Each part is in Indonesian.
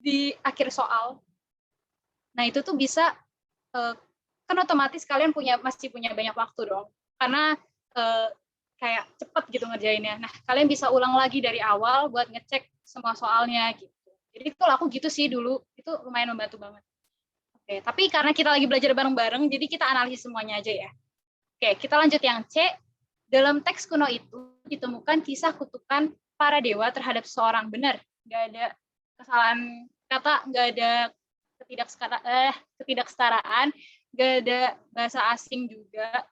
di akhir soal. Nah, itu tuh bisa kan otomatis kalian masih punya banyak waktu dong. Karena kayak cepet gitu ngerjainnya. Nah, kalian bisa ulang lagi dari awal buat ngecek semua soalnya gitu. Jadi kalau aku gitu sih dulu, itu lumayan membantu banget. Oke, tapi karena kita lagi belajar bareng-bareng, jadi kita analisis semuanya aja ya. Oke, kita lanjut yang C. Dalam teks kuno itu ditemukan kisah kutukan para dewa terhadap seseorang. Benar, nggak ada kesalahan kata, nggak ada ketidaksetaraan, nggak ada bahasa asing juga.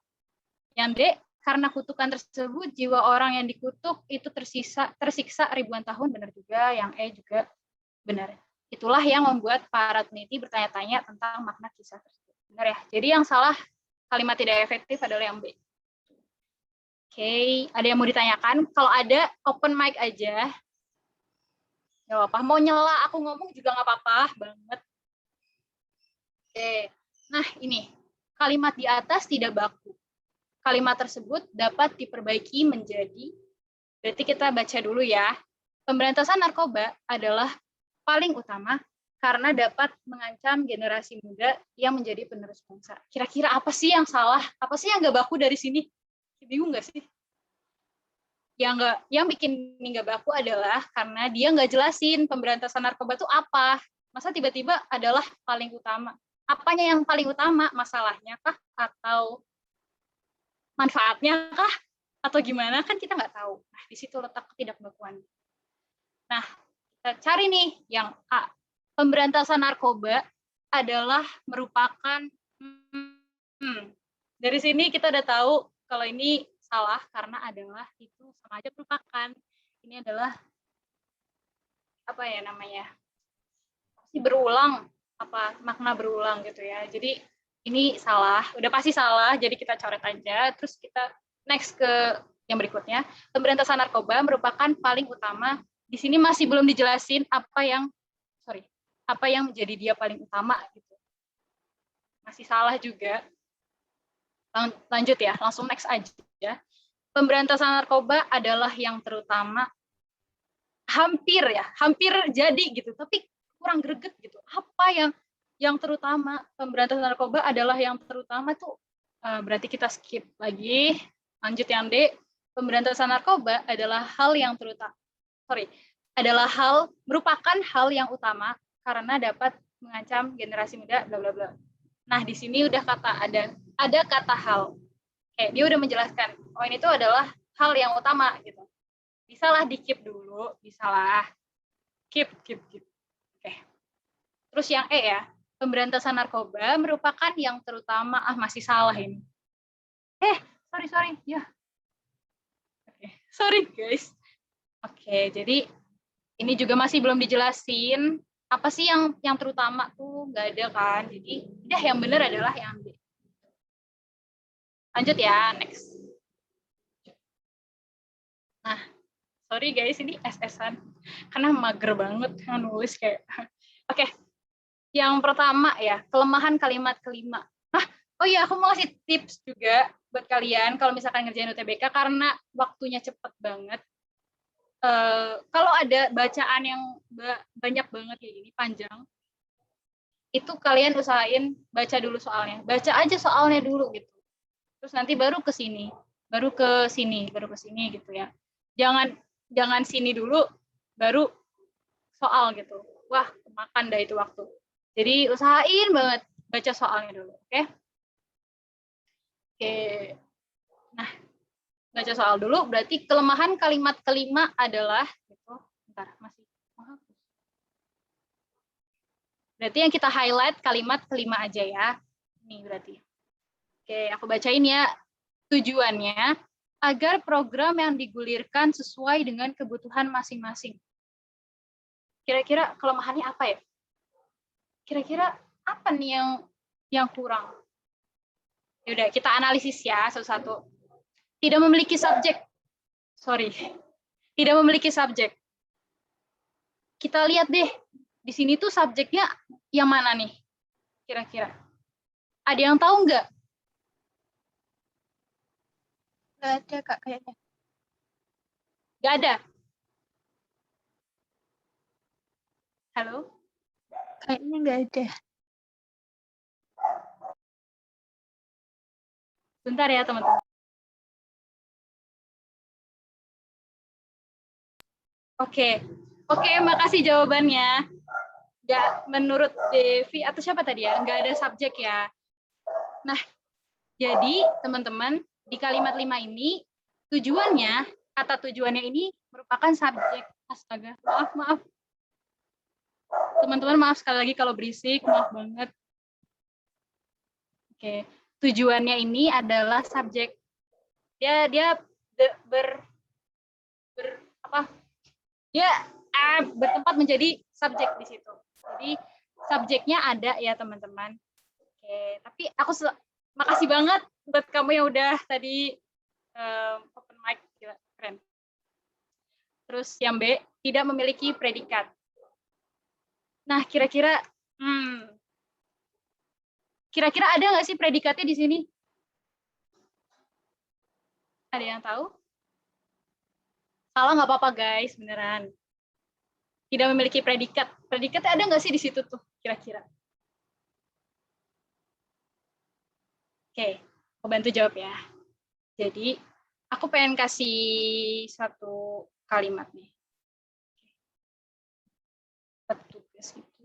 Yang D, karena kutukan tersebut jiwa orang yang dikutuk itu tersiksa ribuan tahun. Benar juga. Yang E juga benar. Itulah yang membuat para peneliti bertanya-tanya tentang makna kisah tersebut. Benar ya. Jadi yang salah kalimat tidak efektif adalah yang B. Oke, ada yang mau ditanyakan? Kalau ada, open mic aja. Nggak apa-apa. Mau nyela aku ngomong juga nggak apa-apa banget. Oke, nah ini. Kalimat di atas tidak baku. Kalimat tersebut dapat diperbaiki menjadi, berarti kita baca dulu ya. Pemberantasan narkoba adalah paling utama karena dapat mengancam generasi muda yang menjadi penerus bangsa. Kira-kira apa sih yang salah? Apa sih yang nggak baku dari sini? Bingung nggak sih? Yang bikin ini nggak baku adalah karena dia nggak jelasin pemberantasan narkoba itu apa. Masa tiba-tiba adalah paling utama. Apanya yang paling utama? Masalahnya kah? Atau manfaatnya kah? Atau gimana? Kan kita nggak tahu. Nah, di situ letak ketidakbakuan. Nah, kita cari nih yang A. Pemberantasan narkoba adalah merupakan dari sini kita udah tahu kalau ini salah karena adalah itu sama aja merupakan. Ini adalah apa ya namanya? Pasti berulang, apa makna berulang gitu ya. Jadi ini salah, udah pasti salah, jadi kita coret aja. Terus kita next ke yang berikutnya. Pemberantasan narkoba merupakan paling utama. Di sini masih belum dijelasin apa yang menjadi dia paling utama gitu. Masih salah juga. Lanjut ya, langsung next aja. Pemberantasan narkoba adalah yang terutama. Hampir jadi gitu, tapi kurang greget gitu. Apa yang terutama? Pemberantasan narkoba adalah yang terutama tuh berarti kita skip lagi. Lanjut yang D. Pemberantasan narkoba adalah merupakan hal yang utama karena dapat mengancam generasi muda bla bla bla. Nah, di sini udah ada kata hal. Dia udah menjelaskan, oh ini tuh adalah hal yang utama gitu. Bisalah di-keep dulu, bisalah. Keep. Oke. Terus yang E ya, pemberantasan narkoba merupakan yang terutama, masih salah ini. Sorry. Ya. Oke. Sorry guys. Oke, jadi ini juga masih belum dijelasin apa sih yang terutama tuh nggak ada kan. Jadi udah yang benar adalah yang B. Lanjut ya, next. Nah, sorry guys, ini SS-an. Karena mager banget nulis kayak. Oke, yang pertama ya, kelemahan kalimat kelima. Oh iya, aku mau kasih tips juga buat kalian kalau misalkan ngerjain UTBK karena waktunya cepet banget. Kalau ada bacaan yang banyak banget kayak gini, panjang, itu kalian usahain baca dulu soalnya. Baca aja soalnya dulu gitu. Terus nanti baru ke sini gitu ya. Jangan sini dulu baru soal gitu. Wah, makan dah itu waktu. Jadi usahain banget baca soalnya dulu, oke? Oke. Nah, baca soal dulu berarti kelemahan kalimat kelima adalah gitu. Bentar, masih menghapus. Berarti yang kita highlight kalimat kelima aja ya. Ini berarti. Oke, aku bacain ya. Tujuannya agar program yang digulirkan sesuai dengan kebutuhan masing-masing. Kira-kira kelemahannya apa ya? Kira-kira apa nih yang kurang? Yaudah, kita analisis ya satu-satu. Tidak memiliki subjek. Tidak memiliki subjek. Kita lihat deh, di sini tuh subjeknya yang mana nih? Kira-kira. Ada yang tahu nggak? Nggak ada, Kak, kayaknya. Nggak ada. Halo? Kayaknya nggak ada. Bentar ya teman-teman. Oke, makasih jawabannya. Nggak, menurut Devi atau siapa tadi ya, nggak ada subjek ya. Nah, jadi teman-teman, di kalimat 5 ini, tujuannya, kata tujuannya ini merupakan subjek. Astaga, maaf. Teman-teman maaf sekali lagi kalau berisik, maaf banget. Oke, tujuannya ini adalah subjek. Dia bertempat menjadi subjek di situ. Jadi subjeknya ada ya teman-teman. Oke, tapi aku makasih banget buat kamu yang udah tadi open mic, gila, keren. Terus yang B, tidak memiliki predikat. Nah, kira-kira ada nggak sih predikatnya di sini? Ada yang tahu? Salah nggak apa-apa guys, beneran. Tidak memiliki predikat. Predikatnya ada nggak sih di situ tuh, kira-kira? Oke, aku bantu jawab ya. Jadi, aku pengen kasih satu kalimat nih. Petugas itu.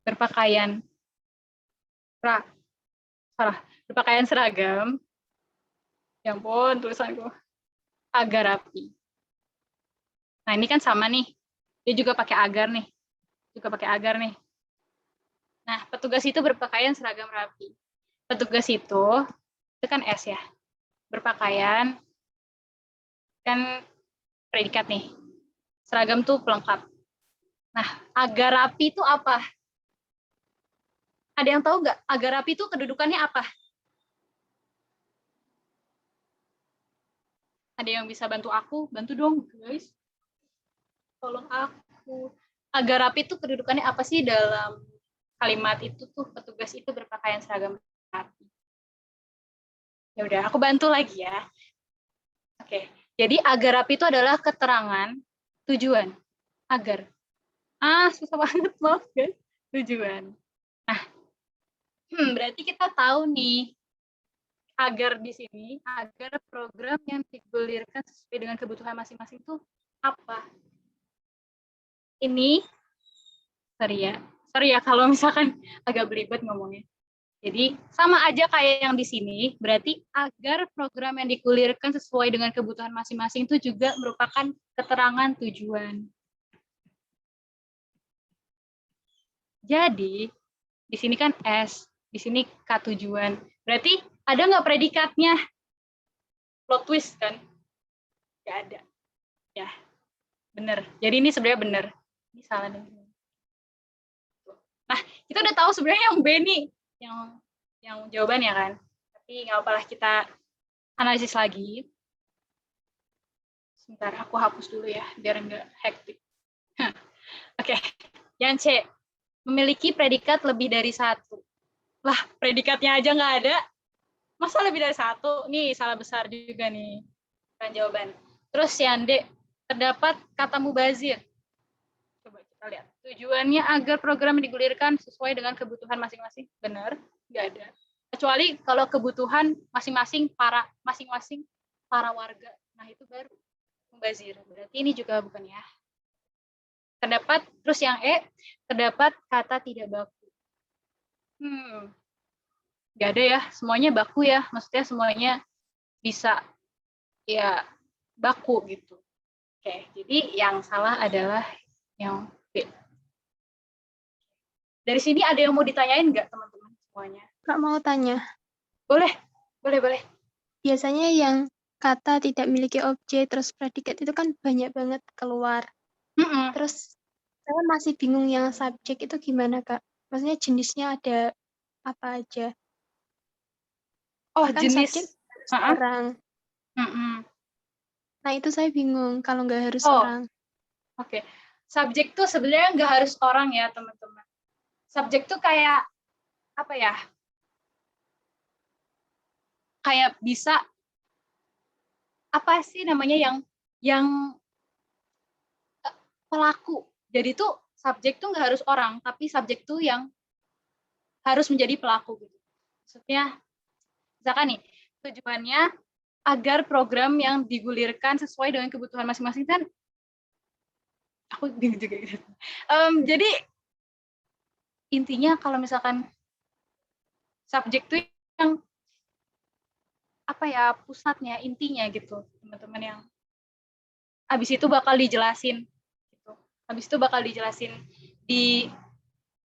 Berpakaian berpakaian seragam. Ya ampun, tulisanku. Agar rapi. Nah, ini kan sama nih. Dia juga pakai agar nih. Nah, petugas itu berpakaian seragam rapi. Petugas itu kan S ya. Berpakaian kan predikat nih. Seragam tuh pelengkap. Nah, agar rapi itu apa? Ada yang tahu nggak? Agar rapi itu kedudukannya apa? Ada yang bisa bantu aku? Bantu dong, guys. Tolong aku. Agar rapi itu kedudukannya apa sih dalam kalimat itu tuh? Petugas itu berpakaian seragam rapi. Ya udah, aku bantu lagi ya. Oke. Jadi agar rapi itu adalah keterangan tujuan. Agar. Susah banget, maaf guys. Tujuan. Nah, berarti kita tahu nih, agar di sini, agar program yang digulirkan sesuai dengan kebutuhan masing-masing itu apa? Ini, sorry ya kalau misalkan agak belibet ngomongnya. Jadi sama aja kayak yang di sini, berarti agar program yang digulirkan sesuai dengan kebutuhan masing-masing itu juga merupakan keterangan tujuan. Jadi di sini kan S, di sini K tujuan. Berarti ada nggak predikatnya? Plot twist kan? Nggak ada. Ya, bener. Jadi ini sebenarnya bener. Ini salah nih. Nah, kita udah tahu sebenarnya yang B nih, yang jawabannya kan. Tapi nggak apa-apa lah, kita analisis lagi. Sebentar, aku hapus dulu ya, biar nggak hektik. Oke, yang C, memiliki predikat lebih dari satu. Lah, predikatnya aja nggak ada, masa lebih dari satu? Nih, salah besar juga nih kan jawaban. Terus yang D, terdapat kata mubazir. Coba kita lihat. Tujuannya agar program digulirkan sesuai dengan kebutuhan masing-masing. Benar? Nggak ada. Kecuali kalau kebutuhan masing-masing para warga. Nah, itu baru mubazir. Berarti ini juga bukan ya. Terdapat, terus yang E, terdapat kata tidak baku. Nggak ada ya. Semuanya baku ya. Maksudnya semuanya bisa ya baku gitu. Oke, jadi yang salah adalah yang B. Dari sini ada yang mau ditanyain nggak teman-teman semuanya? Kak mau tanya. Boleh. Biasanya yang kata tidak memiliki objek terus predikat itu kan banyak banget keluar. Terus saya masih bingung yang subjek itu gimana Kak? Maksudnya jenisnya ada apa aja? Oh, kan jenis subjek orang. Nah itu saya bingung kalau nggak harus orang. Oke. Subjek tuh sebenarnya nggak harus orang ya teman-teman. Subjek tuh kayak apa ya? Kayak bisa apa sih namanya yang yang pelaku. Jadi tuh subjek tuh nggak harus orang, tapi subjek tuh yang harus menjadi pelaku gitu. Maksudnya, misalkan nih, tujuannya agar program yang digulirkan sesuai dengan kebutuhan masing-masing kan, aku bingung juga gitu. Jadi intinya kalau misalkan subjek tuh yang apa ya, pusatnya, intinya gitu, teman-teman, yang habis itu bakal dijelasin gitu. Habis itu bakal dijelasin di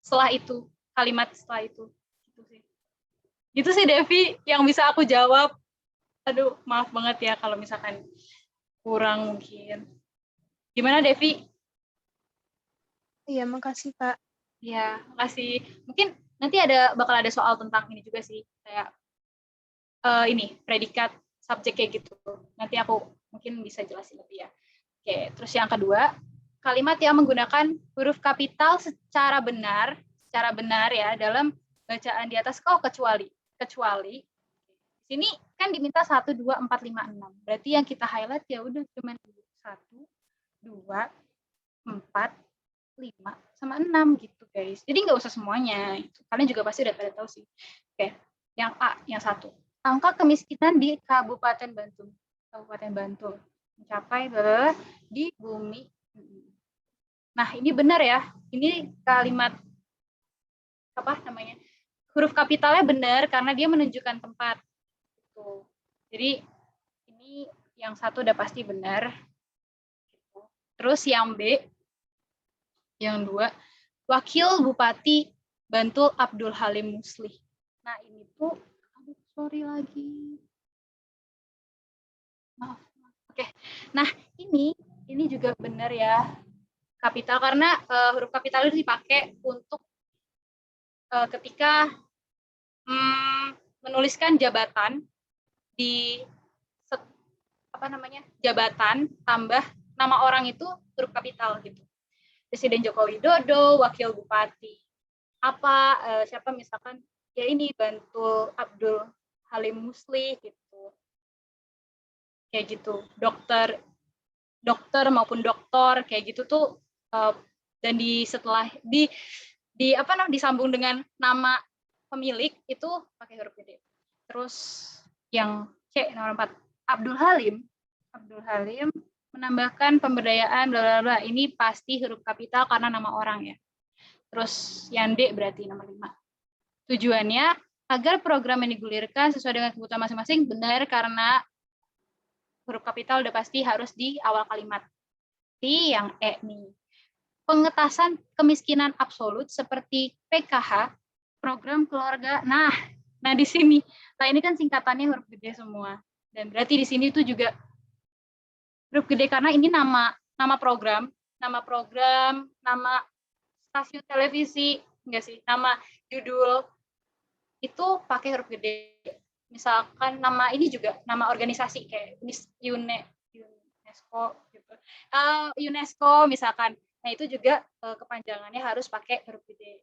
setelah itu, kalimat setelah itu. Gitu sih. Gitu sih Devi yang bisa aku jawab. Aduh, maaf banget ya kalau misalkan kurang mungkin. Gimana Devi? Iya, makasih Kak. Ya, makasih. Mungkin nanti bakal ada soal tentang ini juga sih, kayak ini predikat subjek kayak gitu. Nanti aku mungkin bisa jelasin lebih ya. Oke, terus yang kedua, kalimat yang menggunakan huruf kapital secara benar ya dalam bacaan di atas. Kecuali di sini kan diminta 1, 2, 4, 5, 6. Berarti yang kita highlight ya udah cuma 1, 2, 4, 5 sama 6 gitu guys. Jadi nggak usah semuanya. Kalian juga pasti udah pada tahu sih. Oke, yang A, yang 1. Angka kemiskinan di Kabupaten Bantul mencapai di bumi. Nah, ini benar ya. Ini kalimat apa namanya? Huruf kapitalnya benar karena dia menunjukkan tempat. Gitu. Jadi ini yang 1 udah pasti benar. Terus yang B, yang 2, Wakil Bupati Bantul Abdul Halim Muslih. Nah, ini tuh, aduh, sorry lagi. Maaf. Oke. Nah, ini juga benar ya. Kapital karena huruf kapital itu dipakai untuk ketika menuliskan jabatan di jabatan tambah nama orang itu huruf kapital gitu. Presiden Joko Widodo, Wakil Bupati siapa misalkan ya ini Bantul Abdul Halim Muslih gitu. Kayak gitu. Dokter maupun doktor kayak gitu tuh dan setelah disambung dengan nama pemilik itu pakai huruf gede. Terus yang C nomor 4, Abdul Halim menambahkan pemberdayaan bla bla bla. Ini pasti huruf kapital karena nama orang ya. Terus yang D berarti nomor 5. Tujuannya agar program yang digulirkan sesuai dengan kebutuhan masing-masing, benar karena huruf kapital udah pasti harus di awal kalimat. Yang E nih. Pengetasan kemiskinan absolut seperti PKH, program keluarga. Nah di sini. Nah, ini kan singkatannya huruf gede semua. Dan berarti di sini tuh juga huruf gede karena ini nama program, nama stasiun televisi, enggak sih, nama judul itu pakai huruf gede. Misalkan nama ini juga nama organisasi kayak UNESCO gitu. UNESCO misalkan. Nah, itu juga kepanjangannya harus pakai huruf gede.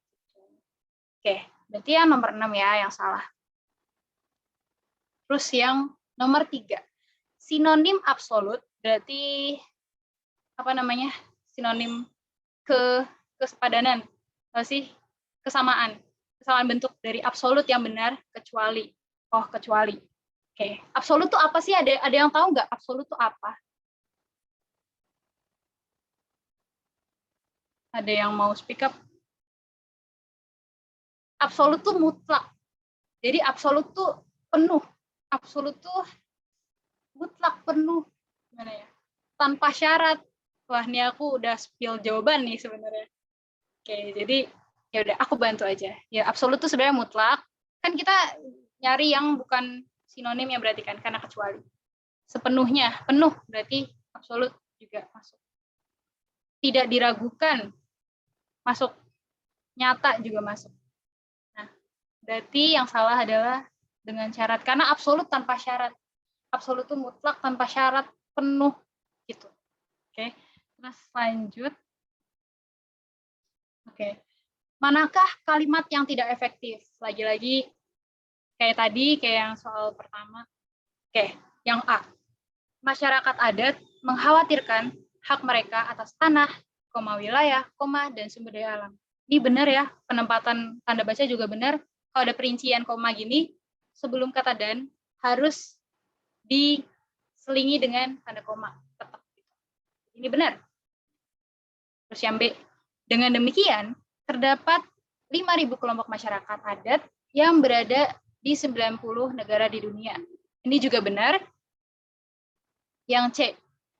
Oke, berarti yang nomor 6 ya yang salah. Terus yang nomor 3. Sinonim absolut berarti sinonim kesepadanan. Sih? Kesamaan bentuk dari absolut yang benar kecuali. Kecuali. Oke, absolut itu apa sih? Ada yang tahu nggak absolut itu apa? Ada yang mau speak up? Absolut itu mutlak. Jadi absolut itu penuh. Absolut itu mutlak penuh. Gimana ya? Tanpa syarat. Wah, ini aku udah spill jawaban nih sebenarnya. Oke, jadi ya udah aku bantu aja. Ya, absolut itu sebenarnya mutlak. Kan kita nyari yang bukan sinonim ya berarti kan karena kecuali. Sepenuhnya, penuh berarti absolut juga masuk. Tidak diragukan masuk. Nyata juga masuk. Nah, berarti yang salah adalah dengan syarat karena absolut tanpa syarat. Absolut itu mutlak tanpa syarat, penuh gitu. Oke. Terus lanjut. Oke. Manakah kalimat yang tidak efektif? Lagi-lagi kayak tadi, kayak yang soal pertama. Oke, yang A. Masyarakat adat mengkhawatirkan hak mereka atas tanah, wilayah, dan sumber daya alam. Ini benar ya, penempatan tanda baca juga benar. Kalau ada perincian koma gini, sebelum kata dan harus diselingi dengan tanda koma. Tetap. Ini benar. Terus yang B, dengan demikian terdapat 5.000 kelompok masyarakat adat yang berada di 90 negara di dunia. Ini juga benar. Yang C,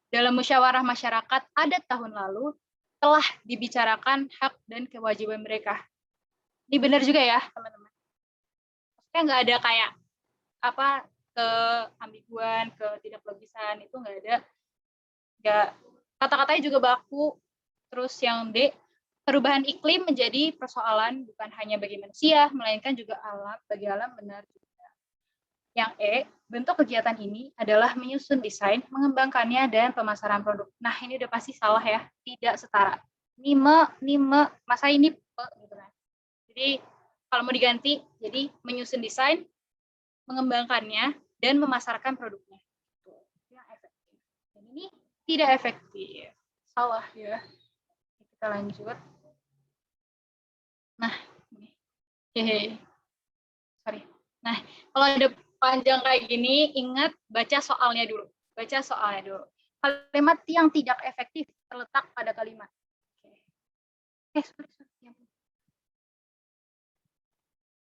dalam musyawarah masyarakat adat tahun lalu telah dibicarakan hak dan kewajiban mereka. Ini benar juga ya, teman-teman. Maksudnya nggak ada kayak apa keambiguan, ketidaklogisan, itu nggak ada. Nggak, kata-katanya juga baku. Terus yang D, perubahan iklim menjadi persoalan bukan hanya bagi manusia, melainkan juga bagi alam, benar juga. Yang E, bentuk kegiatan ini adalah menyusun desain, mengembangkannya, dan pemasaran produk. Nah, ini udah pasti salah ya, tidak setara. Masa ini gitu kan. Jadi, kalau mau diganti, jadi menyusun desain, mengembangkannya, dan memasarkan produknya. Yang efektif. Dan ini tidak efektif. Salah ya. Kita lanjut. Nah, sorry. Nah, kalau ada panjang kayak gini, ingat baca soalnya dulu. Baca soalnya dulu. Kalimat yang tidak efektif terletak pada kalimat. Sorry.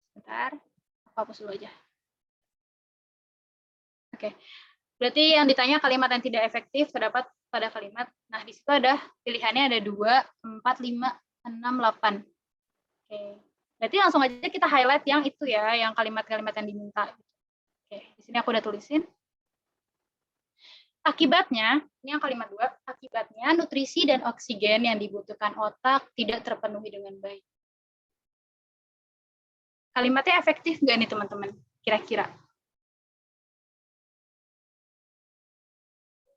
Sebentar, aku hapus dulu aja. Oke. Berarti yang ditanya kalimat yang tidak efektif terdapat pada kalimat. Nah, di situ ada pilihannya ada 2, 4, 5, 6, 8. Oke. Berarti langsung aja kita highlight yang itu ya, yang kalimat-kalimat yang diminta. Oke, di sini aku udah tulisin. Akibatnya, ini yang kalimat 2, akibatnya nutrisi dan oksigen yang dibutuhkan otak tidak terpenuhi dengan baik. Kalimatnya efektif nggak nih teman-teman? Kira-kira?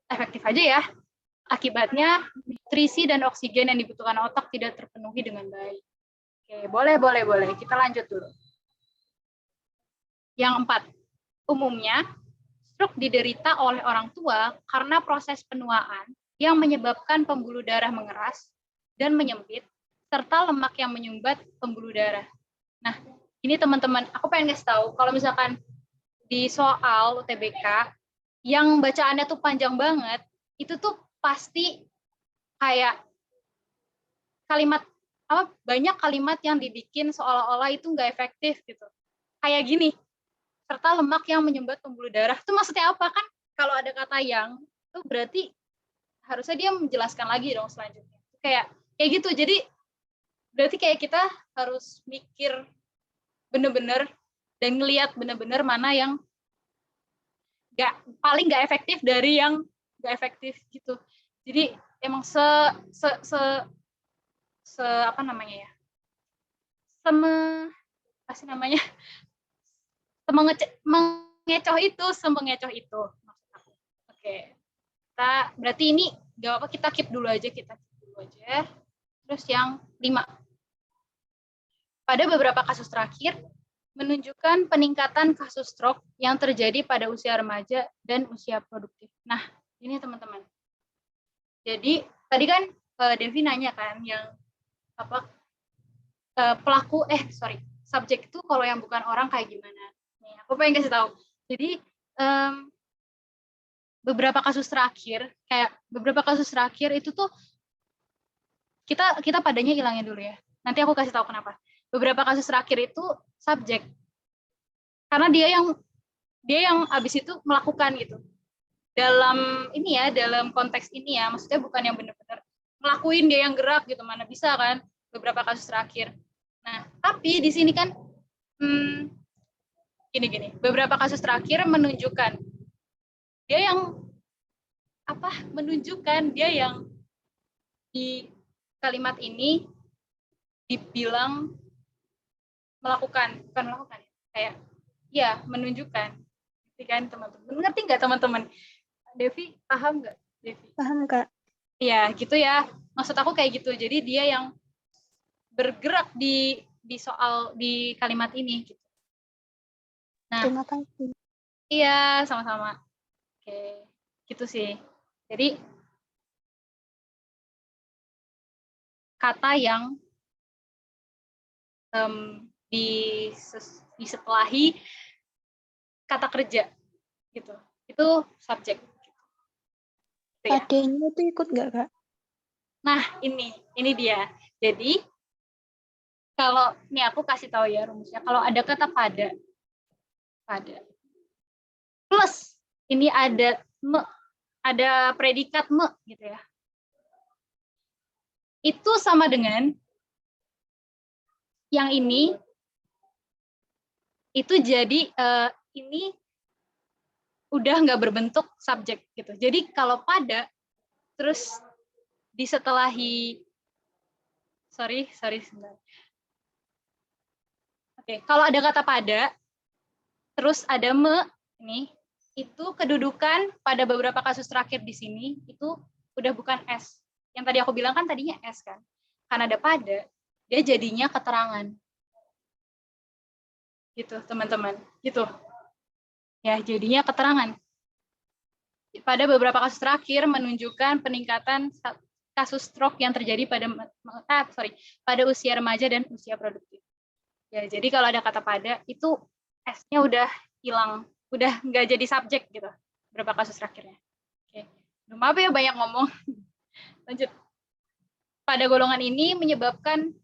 Efektif aja ya. Akibatnya nutrisi dan oksigen yang dibutuhkan otak tidak terpenuhi dengan baik. Oke, boleh. Kita lanjut dulu. Yang 4, umumnya stroke diderita oleh orang tua karena proses penuaan yang menyebabkan pembuluh darah mengeras dan menyempit, serta lemak yang menyumbat pembuluh darah. Nah, ini teman-teman, aku pengen kasih tahu, kalau misalkan di soal UTBK, yang bacaannya tuh panjang banget, itu tuh pasti kayak kalimat, banyak kalimat yang dibikin seolah-olah itu nggak efektif gitu. Kayak gini, serta lemak yang menyumbat pembuluh darah. Itu maksudnya apa kan? Kalau ada kata yang, itu berarti harusnya dia menjelaskan lagi dong selanjutnya. Kayak gitu. Jadi berarti kayak kita harus mikir bener-bener dan ngelihat bener-bener mana yang paling nggak efektif dari yang nggak efektif gitu. Jadi emang apa namanya ya? Semengecoh itu maksud aku. Oke. Kita berarti ini nggak apa, kita keep dulu aja. Terus yang 5. Pada beberapa kasus terakhir menunjukkan peningkatan kasus stroke yang terjadi pada usia remaja dan usia produktif. Nah, ini teman-teman. Jadi tadi kan Devi nanya kan yang apa subjek itu kalau yang bukan orang kayak gimana? Nih, aku pengen kasih tahu. Jadi beberapa kasus terakhir itu tuh kita padanya hilangin dulu ya. Nanti aku kasih tahu kenapa. Beberapa kasus terakhir itu subjek. Karena dia yang habis itu melakukan gitu. Dalam konteks ini ya, maksudnya bukan yang benar-benar ngelakuin, dia yang gerak gitu, mana bisa kan beberapa kasus terakhir. Nah, tapi di sini kan gini, beberapa kasus terakhir menunjukkan dia yang di kalimat ini dibilang bukan melakukan, kayak ya menunjukkan. Ngerti kan teman-teman? Ngerti nggak teman-teman? Devi paham nggak? Devi paham Kak. Ya gitu ya, maksud aku kayak gitu. Jadi dia yang bergerak di kalimat ini gitu. Nah, terima kasih. iya, sama-sama. Oke, gitu sih. Jadi kata yang disetelahi kata kerja gitu. Itu subjek. Ya. Padanya itu ikut nggak, Kak? Nah, ini dia. Jadi kalau ini aku kasih tahu ya rumusnya. Kalau ada kata pada plus ini ada predikat me gitu ya. Itu sama dengan yang ini itu jadi ini udah nggak berbentuk subjek gitu. Jadi kalau pada terus disetelahi sebentar. Oke, kalau ada kata pada terus ada me ini itu kedudukan pada beberapa kasus terakhir di sini itu udah bukan S. Yang tadi aku bilang kan tadinya S kan. Karena ada pada dia jadinya keterangan. Gitu, teman-teman. Gitu. Ya, jadinya keterangan. Pada beberapa kasus terakhir menunjukkan peningkatan kasus stroke yang terjadi pada usia remaja dan usia produktif. Ya, jadi kalau ada kata pada itu S-nya udah hilang, udah nggak jadi subjek gitu. Beberapa kasus terakhirnya. Oke. Maaf ya banyak ngomong. Lanjut. Pada golongan ini menyebabkan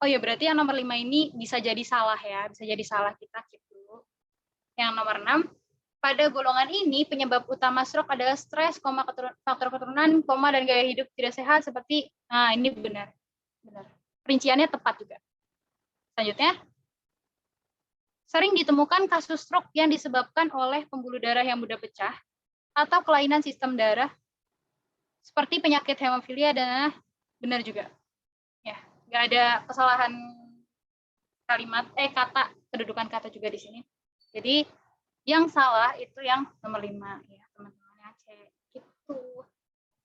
berarti yang nomor 5 ini bisa jadi salah ya, bisa jadi salah kita gitu. Yang nomor 6 pada golongan ini, penyebab utama stroke adalah stres, faktor keturunan, dan gaya hidup tidak sehat seperti, nah ini benar. Rinciannya tepat juga. Selanjutnya, sering ditemukan kasus stroke yang disebabkan oleh pembuluh darah yang mudah pecah atau kelainan sistem darah seperti penyakit hemofilia dan benar juga. Ya, nggak ada kesalahan kata, kedudukan kata juga di sini. Jadi yang salah itu yang nomor 5 ya, teman-teman ya, cek gitu.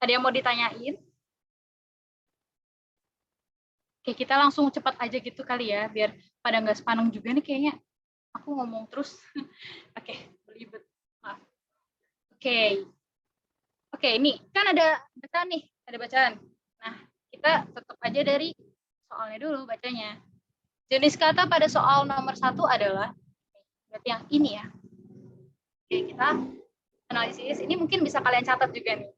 Ada yang mau ditanyain? Oke, kita langsung cepat aja gitu kali ya, biar pada nggak sepaneng juga nih kayaknya. Aku ngomong terus. Oke, belibet. Maaf. Oke, ini kan ada bacaan nih, ada bacaan. Nah, kita tetap aja dari soalnya dulu bacanya. Jenis kata pada soal nomor 1 adalah, berarti yang ini ya. Oke, kita analisis. Ini mungkin bisa kalian catat juga nih.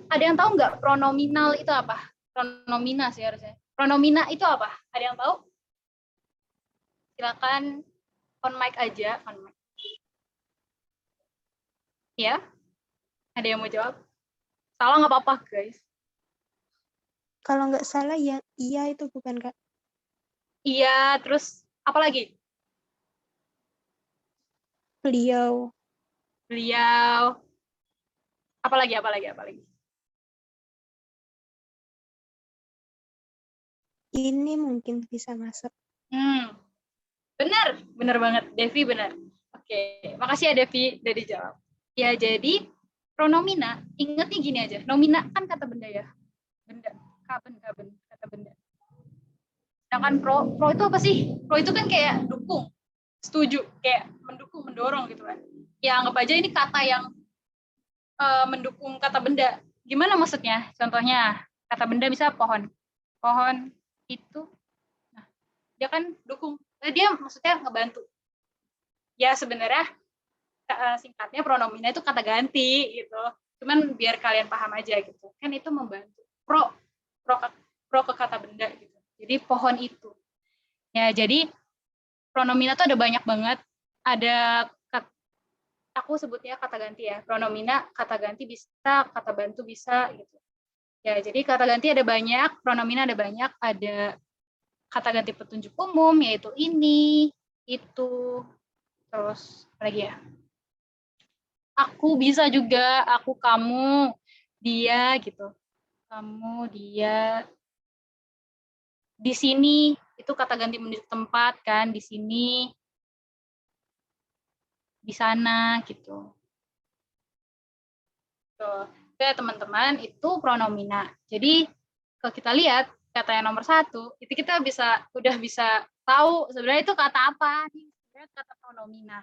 Ada yang tahu nggak pronominal itu apa? Pronomina sih harusnya. Pronomina itu apa? Ada yang tahu? Silakan on mic aja. On mic. Ya? Ada yang mau jawab? Salah nggak apa-apa, guys. Kalau nggak salah ya iya itu bukan, Kak? Iya, terus apa lagi? Beliau. Apa lagi? Ini mungkin bisa masuk. Benar banget, Devi benar. Oke, makasih ya Devi udah dijawab. Ya, jadi pronomina, ingetnya gini aja. Nomina kan kata benda ya. Benda, kaben, kata benda. Sedangkan pro itu apa sih? Pro itu kan kayak dukung, setuju, kayak mendukung, mendorong gitu kan. Ya anggap aja ini kata yang mendukung kata benda. Gimana maksudnya? Contohnya, kata benda bisa pohon. Pohon itu, nah, dia kan dukung. Dia maksudnya ngebantu. Ya sebenarnya singkatnya pronomina itu kata ganti gitu. Cuman biar kalian paham aja gitu. Kan itu membantu. Pro ke kata benda gitu. Jadi pohon itu. Ya, jadi pronomina itu ada banyak banget. Ada aku sebutnya kata ganti ya. Pronomina kata ganti bisa, kata bantu bisa gitu. Ya, jadi kata ganti ada banyak, pronomina ada banyak, ada kata ganti petunjuk umum yaitu ini, itu, terus apa lagi ya? Aku bisa juga, aku, kamu, dia gitu. Kamu, dia. Di sini itu kata ganti menunjuk tempat kan, di sini, di sana gitu. Tuh. Oke teman-teman, itu pronomina. Jadi kalau kita lihat kata yang nomor 1, itu kita udah bisa tahu sebenarnya itu kata apa. Ini sebenarnya kata pronomina.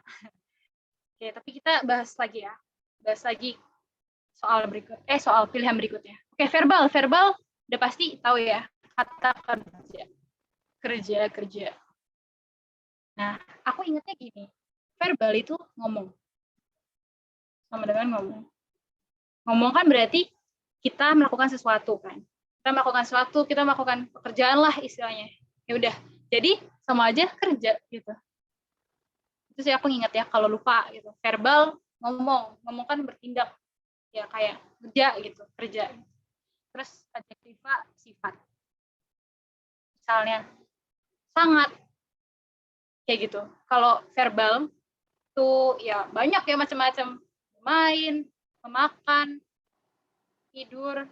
Oke, tapi kita bahas lagi ya. Bahas lagi soal pilihan berikutnya. Oke, verbal. udah pasti tahu ya kata kerja. Nah, aku ingatnya gini, verbal itu ngomong. Sama dengan ngomong. Ngomong kan berarti kita melakukan sesuatu kan. Kita melakukan pekerjaan lah istilahnya. Ya udah, jadi sama aja kerja gitu. Itu sih aku ingat ya kalau lupa gitu. Verbal ngomong kan bertindak ya kayak kerja. Terus adjektiva sifat. Misalnya sangat kayak gitu. Kalau verbal tuh ya banyak ya macam-macam. Main, memakan, tidur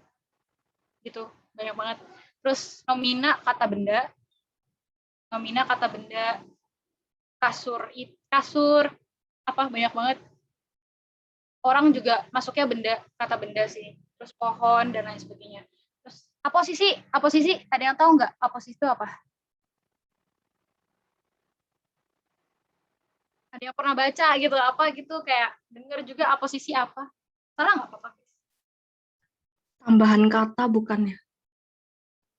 gitu. Banyak banget. Terus nomina kata benda, kasur apa banyak banget. Orang juga masuknya kata benda sih. Terus pohon dan lain sebagainya. Terus aposisi ada yang tahu nggak aposisi itu apa? Ada yang pernah baca gitu apa gitu kayak dengar juga aposisi apa? Salah nggak apa-apa? Tambahan kata bukannya?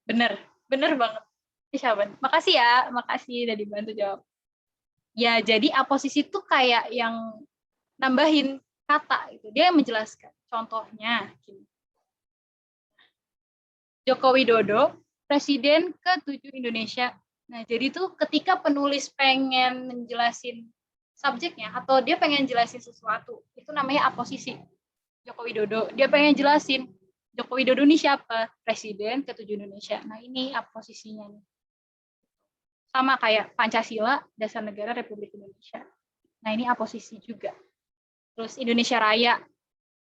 Bener banget. Syaban. Makasih udah dibantu jawab. Ya, jadi aposisi itu kayak yang nambahin kata gitu. Dia menjelaskan. Contohnya gini. Joko Widodo, Presiden ke-7 Indonesia. Nah, jadi tuh ketika penulis pengen menjelasin subjeknya atau dia pengen jelasin sesuatu, itu namanya aposisi. Joko Widodo, dia pengen jelasin Joko Widodo ini siapa? Presiden ke-7 Indonesia. Nah, ini aposisinya nih. Sama kayak Pancasila, Dasar Negara Republik Indonesia. Nah, ini aposisi juga. Terus Indonesia Raya,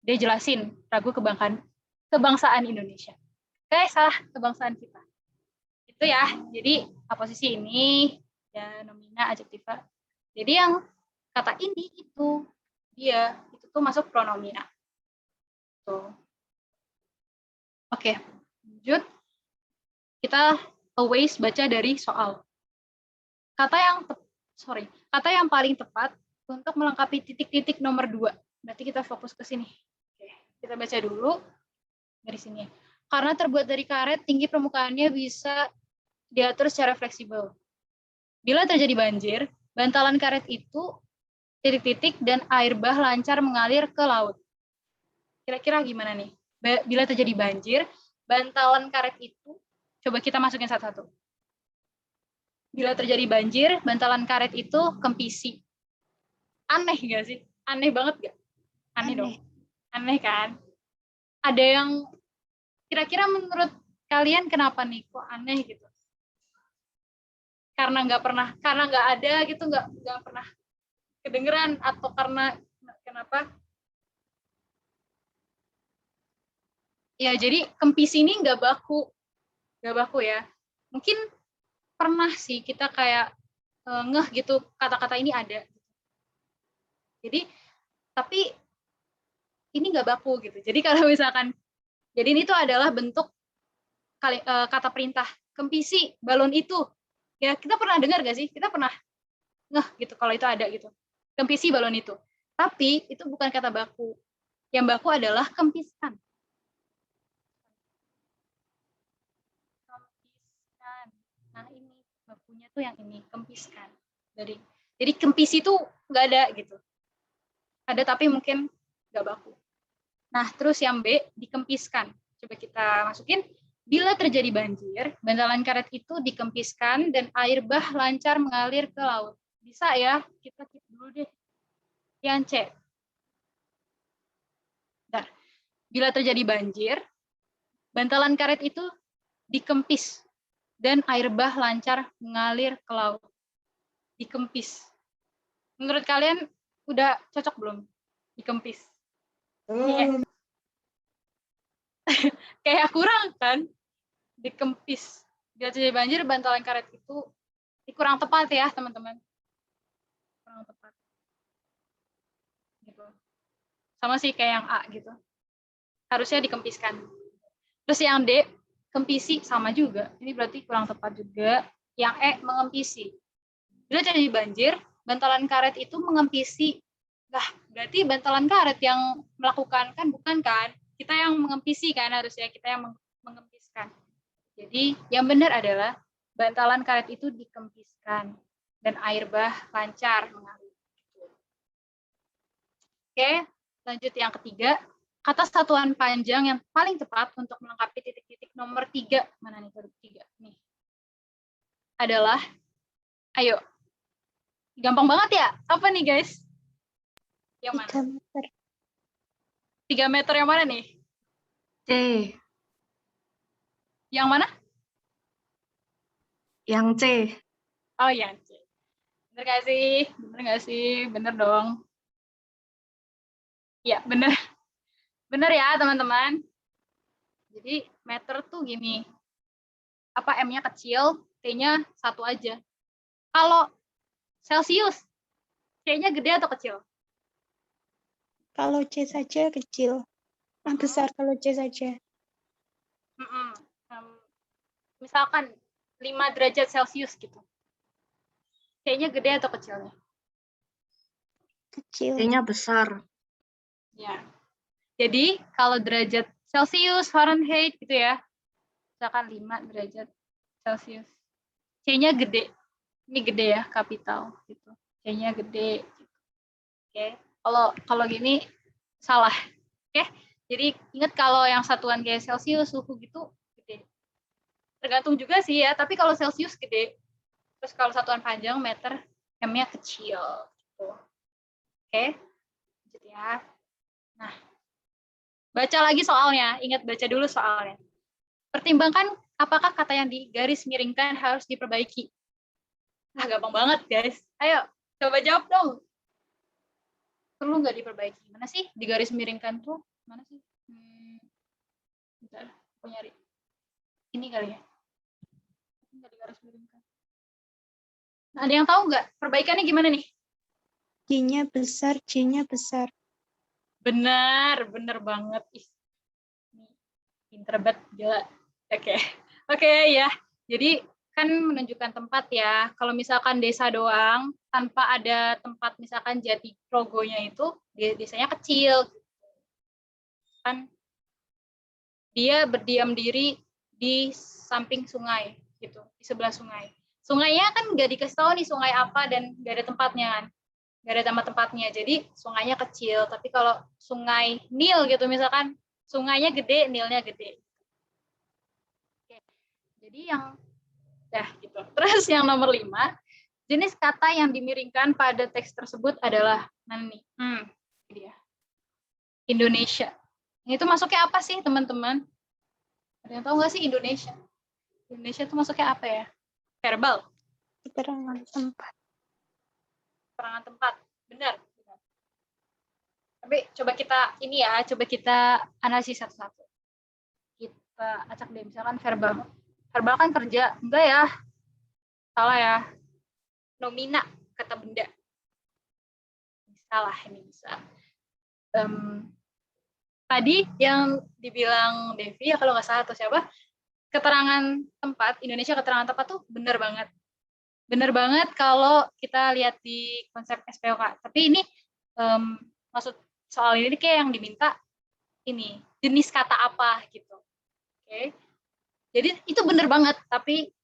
dia jelasin ragu kebangsaan Indonesia. Oke, salah kebangsaan kita. Itu ya. Jadi aposisi ini ya nomina, adjektiva. Jadi yang kata ini itu tuh masuk pronomina. Tuh. Oke, lanjut. Kita always baca dari soal. Kata yang paling tepat untuk melengkapi titik-titik nomor 2. Berarti kita fokus ke sini. Oke, kita baca dulu dari sini. Karena terbuat dari karet, tinggi permukaannya bisa diatur secara fleksibel. Bila terjadi banjir, bantalan karet itu titik-titik dan air bah lancar mengalir ke laut. Kira-kira gimana nih? Bila terjadi banjir, bantalan karet itu, coba kita masukin satu-satu. Bila terjadi banjir, bantalan karet itu kempisi. Aneh gak sih? Aneh banget gak? Aneh dong. Aneh kan? Ada yang kira-kira menurut kalian kenapa nih kok aneh gitu? Karena nggak ada gitu, nggak pernah kedengeran atau karena kenapa? Ya jadi kempisi ini nggak baku ya. Mungkin pernah sih kita kayak ngeh gitu kata-kata ini ada. Jadi tapi ini nggak baku gitu. Jadi kalau misalkan jadi ini tuh adalah bentuk kata perintah kempisi balon itu. Ya kita pernah dengar nggak sih? Kita pernah ngeh gitu kalau itu ada gitu. Kempisi balon itu. Tapi itu bukan kata baku. Yang baku adalah kempiskan. Nah ini bakunya tuh yang ini kempiskan. Jadi kempisi itu nggak ada gitu. Ada tapi mungkin nggak baku. Nah terus yang B dikempiskan. Coba kita masukin. Bila terjadi banjir, bantalan karet itu dikempiskan dan air bah lancar mengalir ke laut. Bisa ya? Kita keep dulu deh. Yang C. Bentar. Bila terjadi banjir, bantalan karet itu dikempis dan air bah lancar mengalir ke laut. Dikempis. Menurut kalian udah cocok belum? Dikempis. Kayak kurang kan? Dikempis. Bila terjadi banjir, bantalan karet itu kurang tepat ya, teman-teman. Kurang tepat. Gitu. Sama sih kayak yang A gitu. Harusnya dikempiskan. Terus yang D, kempisi sama juga. Ini berarti kurang tepat juga. Yang E, mengempisi. Bila terjadi banjir, bantalan karet itu mengempisi. Nah, berarti bantalan karet yang melakukan kan bukan kan? Kita yang mengempisi kan harusnya, kita yang mengempiskan. Jadi yang benar adalah bantalan karet itu dikempiskan dan air bah lancar mengalir. Oke, lanjut yang ketiga. Kata satuan panjang yang paling tepat untuk melengkapi titik-titik nomor 3. Mana nih titik 3? Nih. Adalah, ayo. Gampang banget ya? Apa nih guys? Yang mana? 3 meter. 3 meter yang mana nih? C. Yang mana? Yang C. Oh, yang C. Bener nggak sih? Bener nggak sih? Bener dong. Ya, bener. Bener ya, teman-teman. Jadi, meter tuh gini. Apa M-nya kecil, T-nya 1 aja. Kalau Celsius, C-nya gede atau kecil? Kalau C saja kecil. Besar kalau C saja. Misalkan 5 derajat Celcius gitu. C-nya gede atau kecilnya? Kecil. C-nya besar. Ya. Jadi, kalau derajat Celcius, Fahrenheit gitu ya. Misalkan 5 derajat Celcius. C-nya gede. Ini gede ya, kapital gitu. C-nya gede gitu. Oke. Kalau gini salah. Oke. Jadi, ingat kalau yang satuan kayak Celcius, suhu gitu gede. Tergantung juga sih ya, tapi kalau Celcius gede. Terus kalau satuan panjang meter, M-nya kecil. Gitu. Oke, lanjut ya. Nah, baca lagi soalnya. Ingat baca dulu soalnya. Pertimbangkan apakah kata yang digaris miringkan harus diperbaiki. Nah, gampang banget, guys. Ayo, coba jawab dong. Perlu nggak diperbaiki? Mana sih digaris miringkan tuh? Mana sih? Bentar, aku nyari. Ini kali ya. Nggak digaris miringkan. Nah, ada yang tahu nggak? Perbaikannya gimana nih? J-nya besar, J-nya besar. Benar, benar banget. Ih, pinter banget, gila. Oke ya. Jadi kan menunjukkan tempat ya. Kalau misalkan desa doang, tanpa ada tempat misalkan jati rogonya itu, desanya kecil. Kan dia berdiam diri di samping sungai, gitu, di sebelah sungai. Sungainya kan nggak dikasih tahu nih sungai apa dan nggak ada tempatnya kan. Nggak ada tempatnya, jadi sungainya kecil. Tapi kalau sungai Nil gitu misalkan, sungainya gede, Nilnya gede. Oke. Jadi yang gitu. Terus yang nomor 5, jenis kata yang dimiringkan pada teks tersebut adalah mana nih? Ini dia. Indonesia. Itu masuknya apa sih teman-teman? Ada yang tahu nggak sih Indonesia? Indonesia itu masuknya apa ya? Verbal. Keterangan tempat. Keterangan tempat. Benar. Tapi coba kita analisis satu-satu. Kita acak deh, misalkan verbal. Verbal kan kerja. Enggak ya. Salah ya. Nomina, kata benda. Salah ini bisa. Tadi yang dibilang Devi ya kalau nggak salah atau siapa, keterangan tempat, Indonesia keterangan tempat tuh benar banget. Benar banget kalau kita lihat di konsep SPOK. Tapi ini maksud soal ini kayak yang diminta ini jenis kata apa gitu. Oke. Jadi itu benar banget, tapi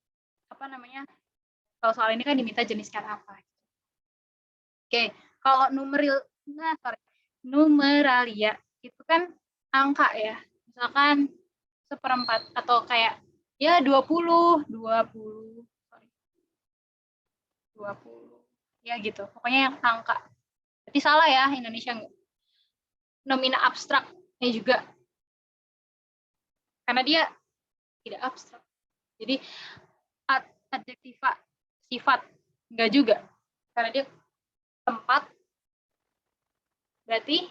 apa namanya? Kalau soal ini kan diminta jenis kata apa. Oke, kalau numeralia itu kan angka ya. Misalkan 1/4 atau kayak ya 20. Ya gitu. Pokoknya yang angka. Berarti salah ya Indonesia enggak. Nomina abstraknya juga. Karena dia tidak abstrak. Jadi adjektiva sifat enggak juga. Karena dia tempat berarti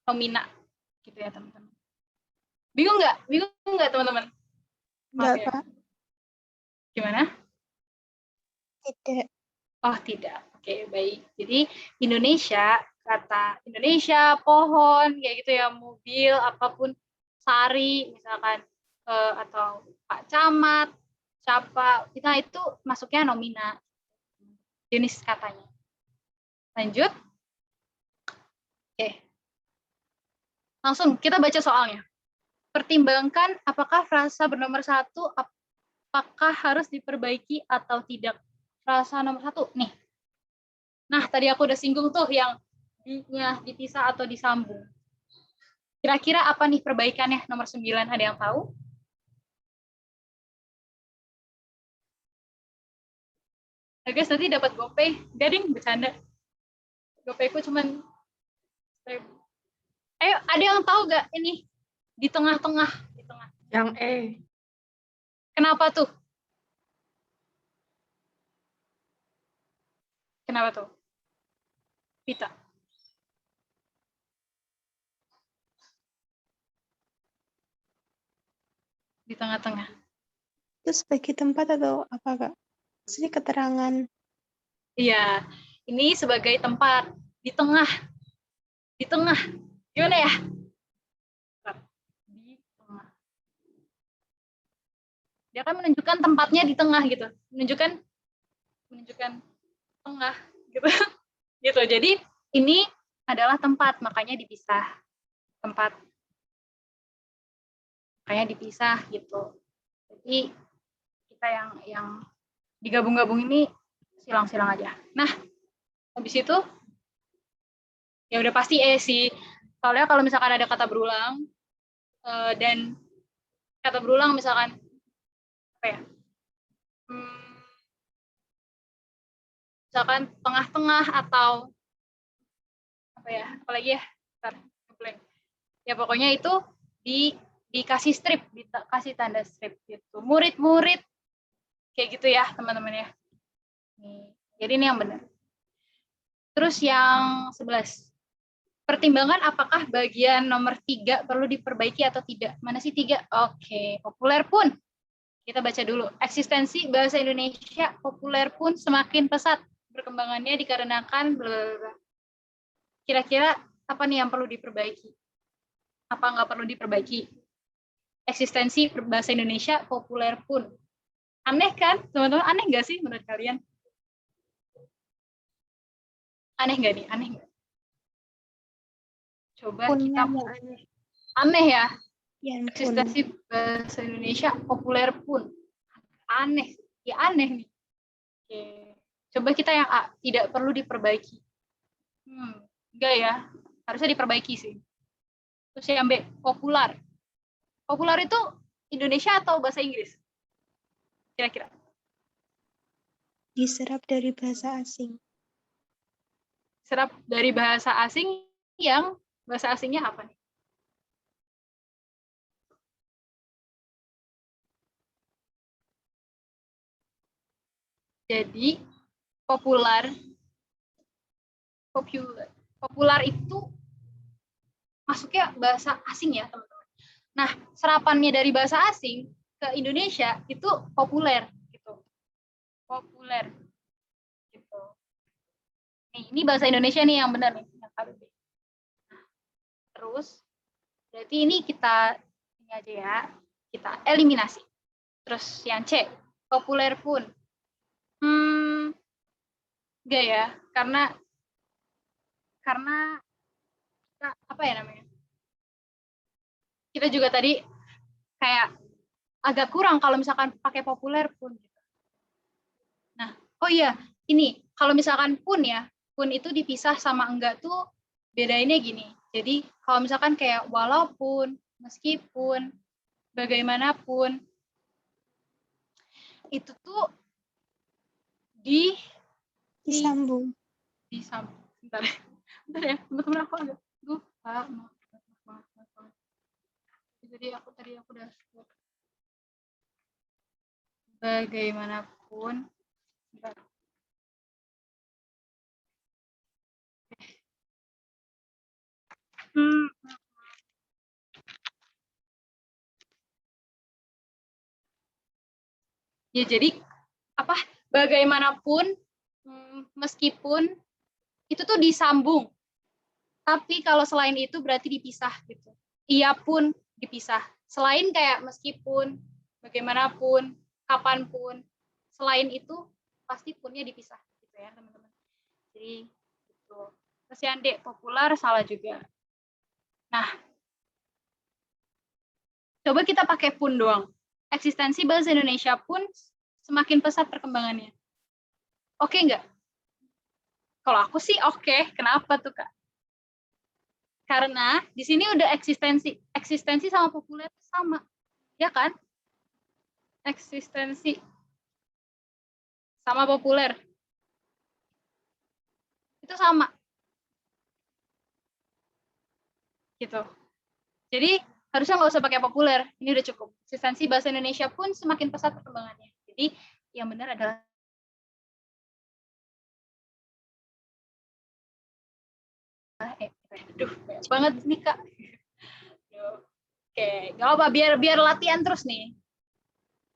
nomina gitu ya teman-teman. Bingung nggak teman-teman? Enggak, ya. Pak. Gimana? Tidak. Oh tidak. Oke, baik. Jadi Indonesia, kata Indonesia, pohon kayak gitu ya, mobil apapun, sari misalkan, atau Pak Camat, siapa, kita itu masuknya nomina jenis katanya. Lanjut. Oke. Langsung kita baca soalnya. Pertimbangkan apakah frasa bernomor 1 apakah harus diperbaiki atau tidak. Frasa nomor 1 nih. Nah, tadi aku udah singgung tuh yang dipisah atau disambung. Kira-kira apa nih perbaikannya nomor 9? Ada yang tahu? Nah, guys, nanti dapat GoPay. Gading bercanda. GoPayku cuman 1.000. Ayo, ada yang tahu gak ini? Di tengah-tengah. Di tengah. Yang E. Kenapa tuh? Kenapa tuh? Pita. Di tengah-tengah. Itu sebagai tempat atau apa, Kak? Maksudnya keterangan. Iya, ini sebagai tempat. Di tengah. Di tengah. Gimana ya? Di tengah. Dia kan menunjukkan tempatnya di tengah gitu. Menunjukkan tengah gitu. Gitu. Jadi ini adalah tempat, makanya dipisah. Tempat. Makanya dipisah gitu. Jadi kita yang digabung-gabung ini silang-silang aja. Nah, habis itu ya udah pasti sih. Soalnya kalau misalkan ada kata berulang dan kata berulang misalkan apa ya? Misalkan tengah-tengah atau apa ya? Apalagi ya? Bentar, blank. Ya pokoknya itu dikasih strip, dikasih tanda strip gitu. Murid-murid kayak gitu ya, teman-teman ya. Nih. Jadi ini yang benar. Terus yang 11. Pertimbangan apakah bagian nomor 3 perlu diperbaiki atau tidak? Mana sih 3? Oke, populer pun. Kita baca dulu. Eksistensi bahasa Indonesia populer pun semakin pesat perkembangannya dikarenakan blablabla. Kira-kira apa nih yang perlu diperbaiki? Apa nggak perlu diperbaiki? Eksistensi bahasa Indonesia populer pun. Aneh kan? Teman-teman, aneh nggak sih menurut kalian? Aneh nggak nih? Aneh nggak? Coba kita aneh ya. Eksistensi bahasa Indonesia populer pun. Aneh. Ya aneh nih. Oke. Coba kita yang A, tidak perlu diperbaiki. Enggak ya. Harusnya diperbaiki sih. Terus yang B, populer. Populer itu Indonesia atau bahasa Inggris? Kira-kira. Diserap dari bahasa asing. Serap dari bahasa asing yang bahasa asingnya apa nih? Jadi populer itu masuknya bahasa asing ya teman-teman. Nah, serapannya dari bahasa asing ke Indonesia itu populer gitu. Populer gitu. Ini bahasa Indonesia nih yang benar nih. Terus berarti ini kita ini aja ya. Kita eliminasi. Terus yang C, populer pun. Enggak ya, karena apa ya namanya? Kita juga tadi kayak agak kurang kalau misalkan pakai populer pun. Nah, oh iya, ini kalau misalkan pun ya, pun itu dipisah sama enggak tuh bedainnya gini. Jadi kalau misalkan kayak walaupun, meskipun, bagaimanapun, itu tuh disambung. Bentar ya, teman-teman aku agak lupa. Jadi aku udah bagaimanapun. Bentar. Ya jadi apa? Bagaimanapun, meskipun itu tuh disambung. Tapi kalau selain itu berarti dipisah gitu. Ia pun dipisah. Selain kayak meskipun, bagaimanapun, kapanpun, selain itu pasti punnya dipisah gitu ya teman-teman. Jadi gitu. Terus yang D, populer salah juga. Nah, Coba kita pakai pun doang. Eksistensi bahasa Indonesia pun semakin pesat perkembangannya. Oke nggak? Kalau aku sih oke. Kenapa tuh, Kak? Karena di sini udah eksistensi sama populer sama. Ya kan? Eksistensi sama populer. Itu sama. Gitu. Jadi harusnya nggak usah pakai populer. Ini udah cukup. Eksistensi bahasa Indonesia pun semakin pesat perkembangannya. Jadi yang benar adalah aduh, banget nih, Kak. Oke, nggak apa, biar latihan terus nih.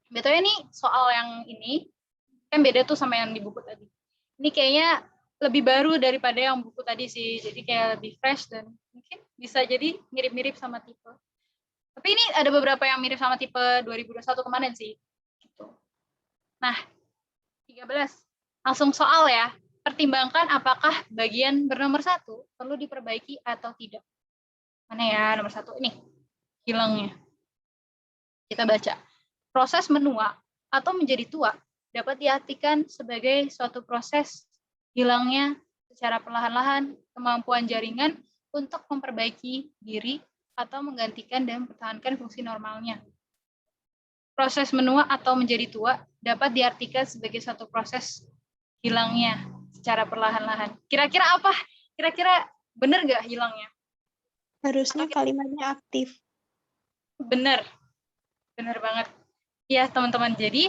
Betulnya nih soal yang ini kan beda tuh sama yang di buku tadi. Ini kayaknya lebih baru daripada yang buku tadi sih. Jadi kayak lebih fresh dan mungkin bisa jadi mirip-mirip sama tipe. Tapi ini ada beberapa yang mirip sama tipe 2021 kemarin sih. Gitu. Nah, 13. Langsung soal ya. Pertimbangkan apakah bagian bernomor 1 perlu diperbaiki atau tidak. Mana ya nomor 1? Ini, hilangnya. Kita baca. Proses menua atau menjadi tua dapat diartikan sebagai suatu proses hilangnya secara perlahan-lahan kemampuan jaringan untuk memperbaiki diri atau menggantikan dan mempertahankan fungsi normalnya. Proses menua atau menjadi tua dapat diartikan sebagai suatu proses hilangnya secara perlahan-lahan. Kira-kira apa? Kira-kira benar nggak hilangnya? Harusnya kalimatnya aktif. Benar. Benar banget. Ya, teman-teman. Jadi,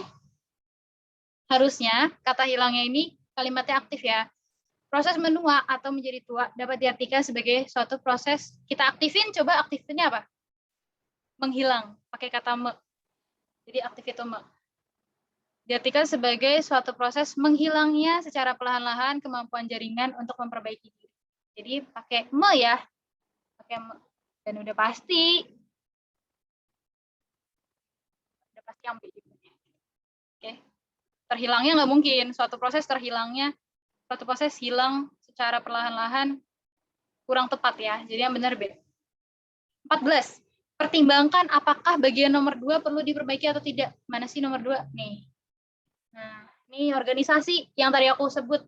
harusnya kata hilangnya ini kalimatnya aktif ya. Proses menua atau menjadi tua dapat diartikan sebagai suatu proses. Kita aktifin, coba aktifinnya apa? Menghilang, pakai kata me. Jadi aktif itu me. Diartikan sebagai suatu proses menghilangnya secara perlahan-lahan kemampuan jaringan untuk memperbaiki diri. Jadi pakai me ya. Pakai me. Dan udah pasti. Udah pasti yang begitu. Oke. Terhilangnya nggak mungkin. Suatu proses terhilangnya, suatu proses hilang secara perlahan-lahan kurang tepat ya. Jadi yang benar B. 14. Pertimbangkan apakah bagian nomor 2 perlu diperbaiki atau tidak. Mana sih nomor 2? Nih. Nah, ini organisasi yang tadi aku sebut.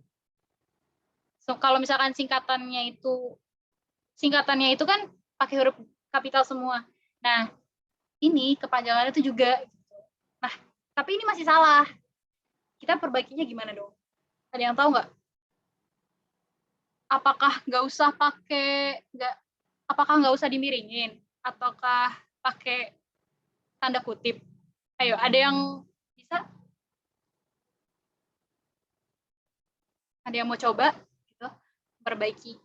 So, kalau misalkan singkatannya itu kan pakai huruf kapital semua. Nah, ini kepanjangannya itu juga. Nah, tapi ini masih salah. Kita perbaikinya gimana dong? Ada yang tahu nggak? Apakah nggak usah dimiringin? Ataukah pakai tanda kutip? Ayo, ada yang bisa? Ada yang mau coba gitu, perbaiki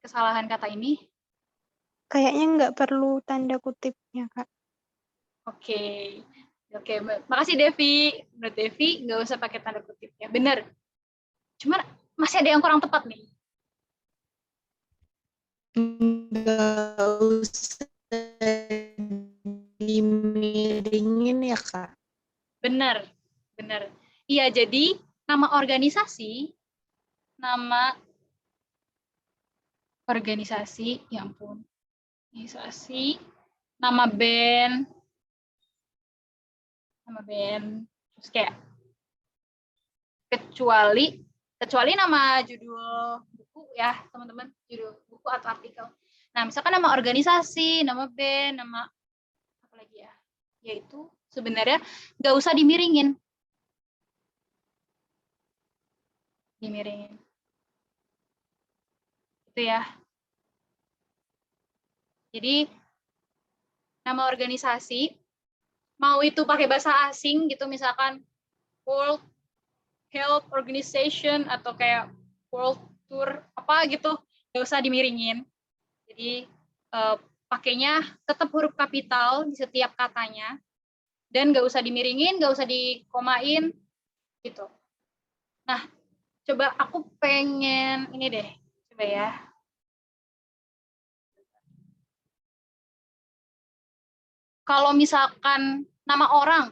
kesalahan kata ini? Kayaknya nggak perlu tanda kutipnya, Kak. Oke. Oke, makasih Devi. Menurut Devi nggak usah pakai tanda kutip ya. Benar. Cuman masih ada yang kurang tepat nih. Nggak usah dimiringin ya, Kak. Benar. Benar. Iya, jadi nama organisasi, ya ampun. Organisasi, nama band, terus kayak kecuali nama judul buku ya teman-teman, judul buku atau artikel. Nah misalkan nama organisasi, nama band, nama apa lagi ya, yaitu sebenarnya nggak usah dimiringin. Itu ya. Jadi nama organisasi mau itu pakai bahasa asing gitu, misalkan World Health Organization atau kayak World Tour apa gitu, nggak usah dimiringin. Jadi pakainya tetap huruf kapital di setiap katanya dan nggak usah dimiringin, nggak usah dikomain gitu. Nah, coba aku pengen ini deh, coba ya. Kalau misalkan nama orang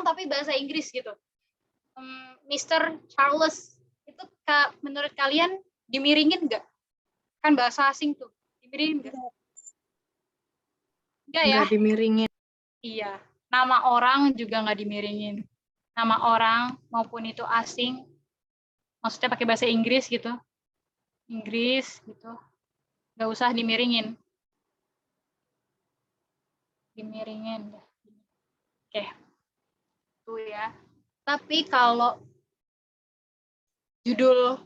tapi bahasa Inggris gitu, Mr. Charles, itu menurut kalian dimiringin nggak? Kan bahasa asing tuh, dimiringin nggak? Nggak ya? Nggak dimiringin. Iya, nama orang juga nggak dimiringin. Nama orang maupun itu asing, maksudnya pakai bahasa Inggris gitu. Inggris gitu. Nggak usah dimiringin. Dimiringin. Oke. Itu ya. Tapi kalau judul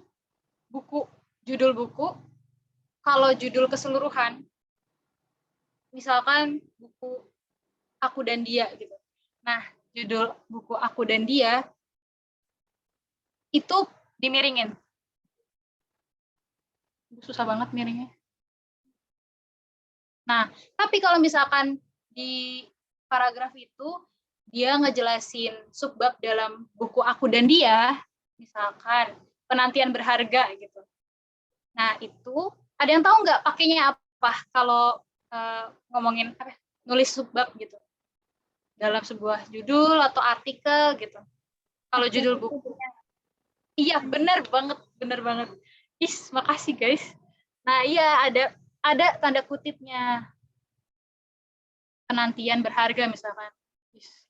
buku, kalau judul keseluruhan, misalkan buku Aku dan Dia gitu. Nah, judul buku Aku dan Dia itu dimiringin. Susah banget miringnya. Nah, tapi kalau misalkan di paragraf itu dia ngejelasin subbab dalam buku Aku dan Dia, misalkan penantian berharga gitu. Nah, itu ada yang tahu nggak pakainya apa kalau ngomongin apa, nulis subbab gitu dalam sebuah judul atau artikel gitu. Kalau judul bukunya, iya benar banget. Makasih guys. Nah iya ada tanda kutipnya. Penantian berharga misalkan.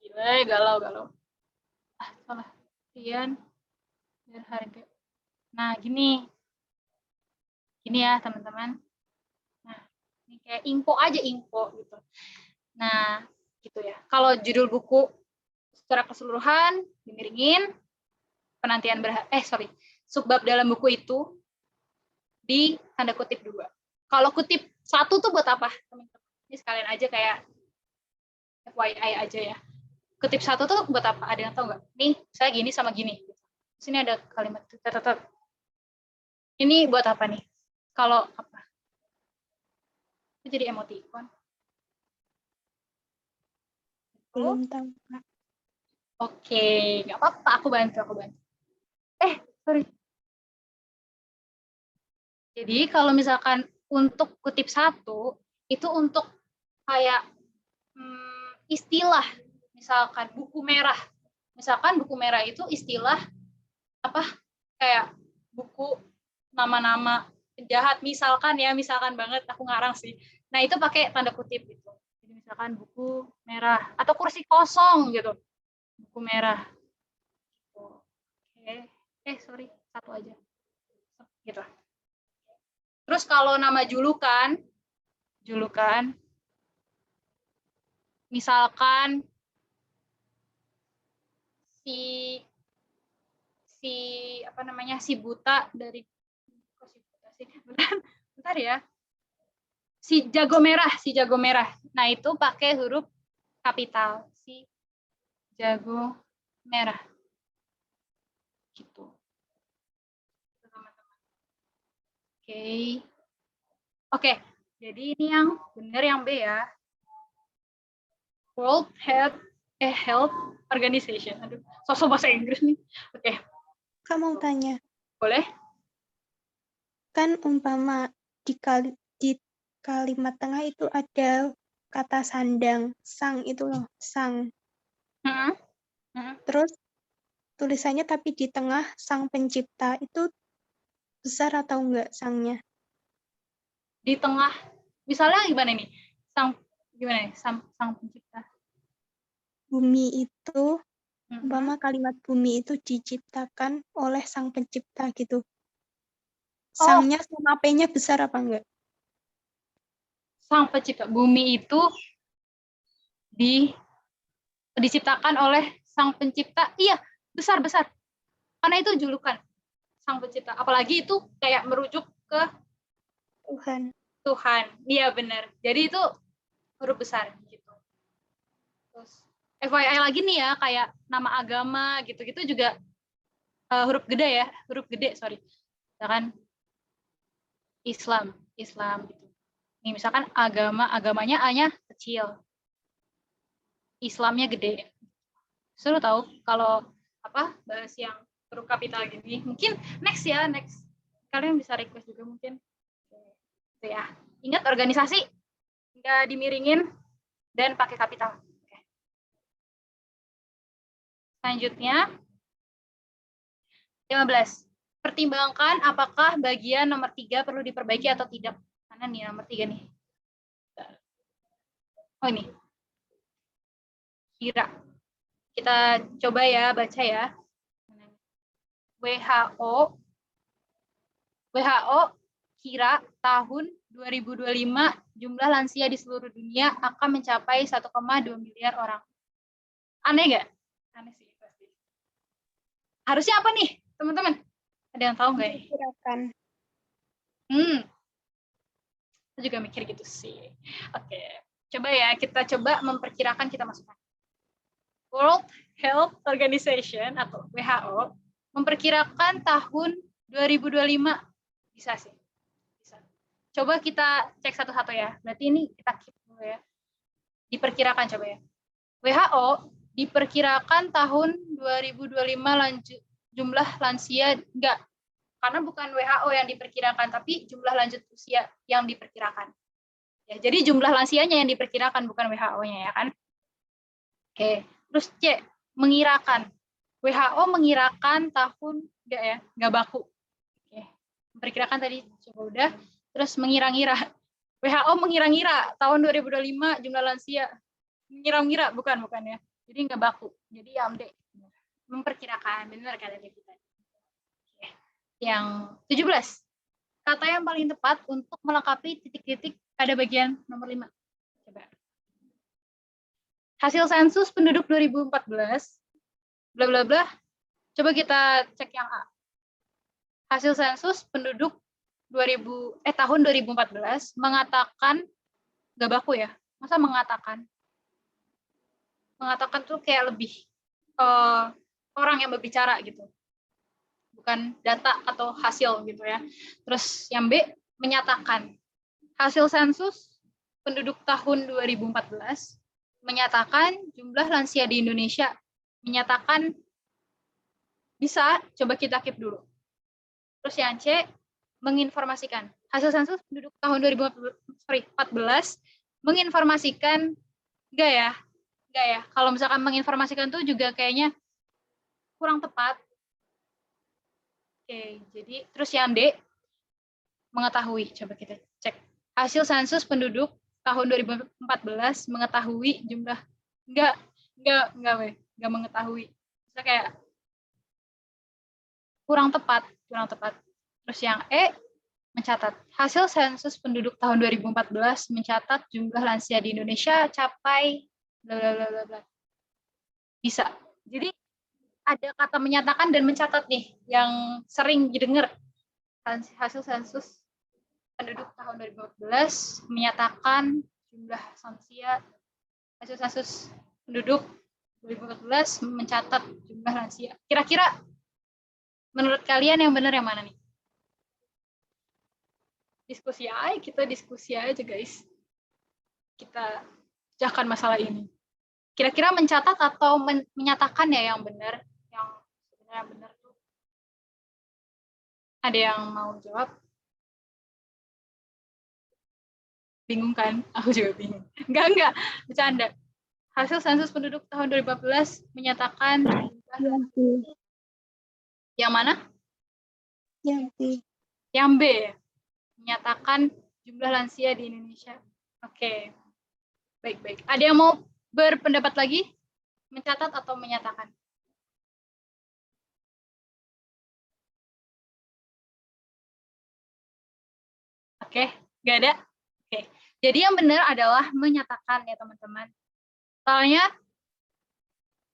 Gila, galau. Salah. Penantian berharga. Nah gini ya teman-teman. Nah ini kayak info gitu. Nah gitu ya. Kalau judul buku secara keseluruhan dimiringin, penantian subbab dalam buku itu di tanda kutip 2. Kalau kutip 1 tuh buat apa, teman-teman? Ini sekalian aja kayak FYI aja ya. Kutip 1 tuh buat apa? Ada yang tahu nggak? Nih, saya gini sama gini. Sini ada kalimat tetap. Ini buat apa nih? Kalau apa? Itu jadi emoticon. Belum tahu. Oke, nggak apa-apa. Aku bantu. Sorry. Jadi kalau misalkan untuk kutip 1 itu untuk kayak istilah, misalkan buku merah. Misalkan buku merah itu istilah apa? Kayak buku nama-nama penjahat misalkan banget aku ngarang sih. Nah, itu pakai tanda kutip gitu. Jadi misalkan buku merah atau kursi kosong gitu. Buku merah. Oke. Sorry, 1 aja. Gitu. Terus kalau nama julukan misalkan si si buta dari bentar ya. Si jago merah. Nah, itu pakai huruf kapital. Si jago merah. Gitu. Oke. Jadi ini yang benar yang B ya. World Health Organization. Aduh, sosok bahasa Inggris nih. Oke. Kamu tanya. Boleh? Kan umpama di kalimat tengah itu ada kata sandang, sang itu loh, sang. Terus tulisannya tapi di tengah sang pencipta, itu besar atau enggak sangnya? Di tengah, misalnya gimana nih? Sang pencipta. Bumi itu, umpama kalimat bumi itu diciptakan oleh sang pencipta gitu. Sangnya sama P-nya besar apa enggak? Sang pencipta bumi itu diciptakan oleh sang pencipta. Iya, besar. Karena itu julukan sang pencipta. Apalagi itu kayak merujuk ke Tuhan. Iya benar. Jadi itu huruf besar gitu. Terus FYI lagi nih ya, kayak nama agama gitu-gitu juga huruf gede. Misalkan Islam gitu. Nih misalkan agamanya A-nya kecil. Islamnya gede. Seru tahu kalau bahas yang huruf kapital gini. Mungkin next. Kalian bisa request juga mungkin. Itu ya. Ingat organisasi nggak dimiringin dan pakai kapital. Oke. Selanjutnya 15. Pertimbangkan apakah bagian nomor 3 perlu diperbaiki atau tidak. Mana nih nomor 3 nih? Oh ini. kira. Kita coba ya, baca ya. WHO kira tahun 2025 jumlah lansia di seluruh dunia akan mencapai 1,2 miliar orang. Aneh nggak? Aneh sih pasti. Harusnya apa nih, teman-teman? Ada yang tahu nggak nih? Kirakan. Saya juga mikir gitu sih. Oke, coba ya kita coba memperkirakan, kita masukkan. World Health Organization atau WHO memperkirakan tahun 2025 bisa sih. Bisa. Coba kita cek satu-satu ya. Berarti ini kita keep dulu ya. Diperkirakan coba ya. WHO diperkirakan tahun 2025 jumlah lansia enggak. Karena bukan WHO yang diperkirakan, tapi jumlah lanjut usia yang diperkirakan. Ya, jadi jumlah lansianya yang diperkirakan, bukan WHO-nya ya kan. Oke, terus C, mengirakan. WHO mengirakan tahun enggak ya, enggak baku. Oke, memperkirakan tadi coba udah. Terus mengira-ngira. WHO mengira-ngira tahun 2025 jumlah lansia. Mengira-ngira, bukan ya. Jadi enggak baku. Jadi yang D. Memperkirakan, benar kata dia kita. Oke. Yang 17. Kata yang paling tepat untuk melengkapi titik-titik pada bagian nomor 5. Coba. Hasil sensus penduduk 2014, bla bla bla. Coba kita cek yang A. Hasil sensus penduduk tahun 2014 mengatakan, gak baku ya, masa mengatakan tuh kayak lebih orang yang berbicara gitu, bukan data atau hasil gitu ya. Terus yang B, menyatakan. Hasil sensus penduduk tahun 2014 menyatakan jumlah lansia di Indonesia, menyatakan bisa, coba kita keep dulu. Terus yang C, menginformasikan. Hasil sensus penduduk tahun 2014 menginformasikan, enggak ya. Kalau misalkan menginformasikan tuh juga kayaknya kurang tepat. Oke, jadi terus yang D, mengetahui. Coba kita cek. Hasil sensus penduduk tahun 2014 mengetahui jumlah, enggak mengetahui. Bisa kayak kurang tepat. Terus yang E, mencatat. Hasil sensus penduduk tahun 2014 mencatat jumlah lansia di Indonesia capai bla bla bla bla. Bisa. Jadi ada kata menyatakan dan mencatat nih yang sering didengar. Hasil sensus penduduk tahun 2014 menyatakan jumlah lansia. Hasil sensus penduduk 2014 mencatat jumlah lansia. Kira-kira menurut kalian yang benar yang mana nih? Kita diskusi aja guys. Kita pecahkan masalah ini. Kira-kira mencatat atau menyatakan ya yang benar? Yang sebenarnya benar tuh. Ada yang mau jawab? Bingung kan? Aku juga bingung. Enggak, bercanda. Hasil sensus penduduk tahun 2014 menyatakan yang mana? Yang B. Yang B. Menyatakan jumlah lansia di Indonesia. Oke. Baik. Ada yang mau berpendapat lagi? Mencatat atau menyatakan? Oke, nggak ada? Oke. Jadi yang benar adalah menyatakan ya teman-teman. Soalnya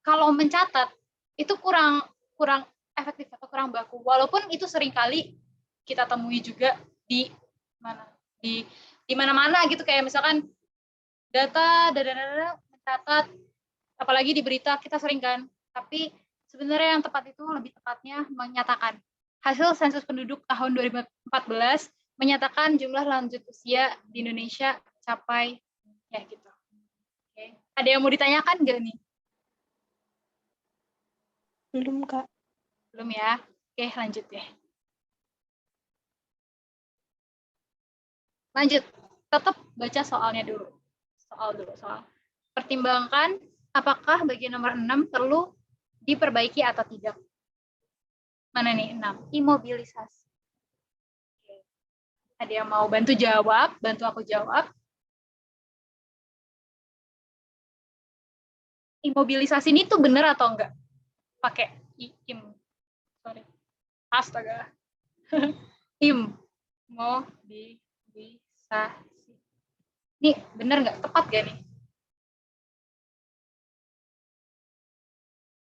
kalau mencatat itu kurang efektif atau kurang baku. Walaupun itu seringkali kita temui juga di mana-mana gitu, kayak misalkan data mencatat, apalagi di berita kita sering kan. Tapi sebenarnya yang tepat itu lebih tepatnya menyatakan. Hasil sensus penduduk tahun 2014 menyatakan jumlah lanjut usia di Indonesia capai ya gitu. Oke. Ada yang mau ditanyakan nggak nih? Belum, Kak. Belum ya? Oke, lanjut ya. Lanjut. Tetap baca soalnya dulu. Soal. Pertimbangkan apakah bagian nomor 6 perlu diperbaiki atau tidak. Mana nih 6? Imobilisasi. Oke. Ada yang mau bantu jawab? Bantu aku jawab. imobilisasi ini tuh bener atau enggak? Pakai sorry. Astaga. Imobilisasi. Ini bener nggak? Tepat gak nih?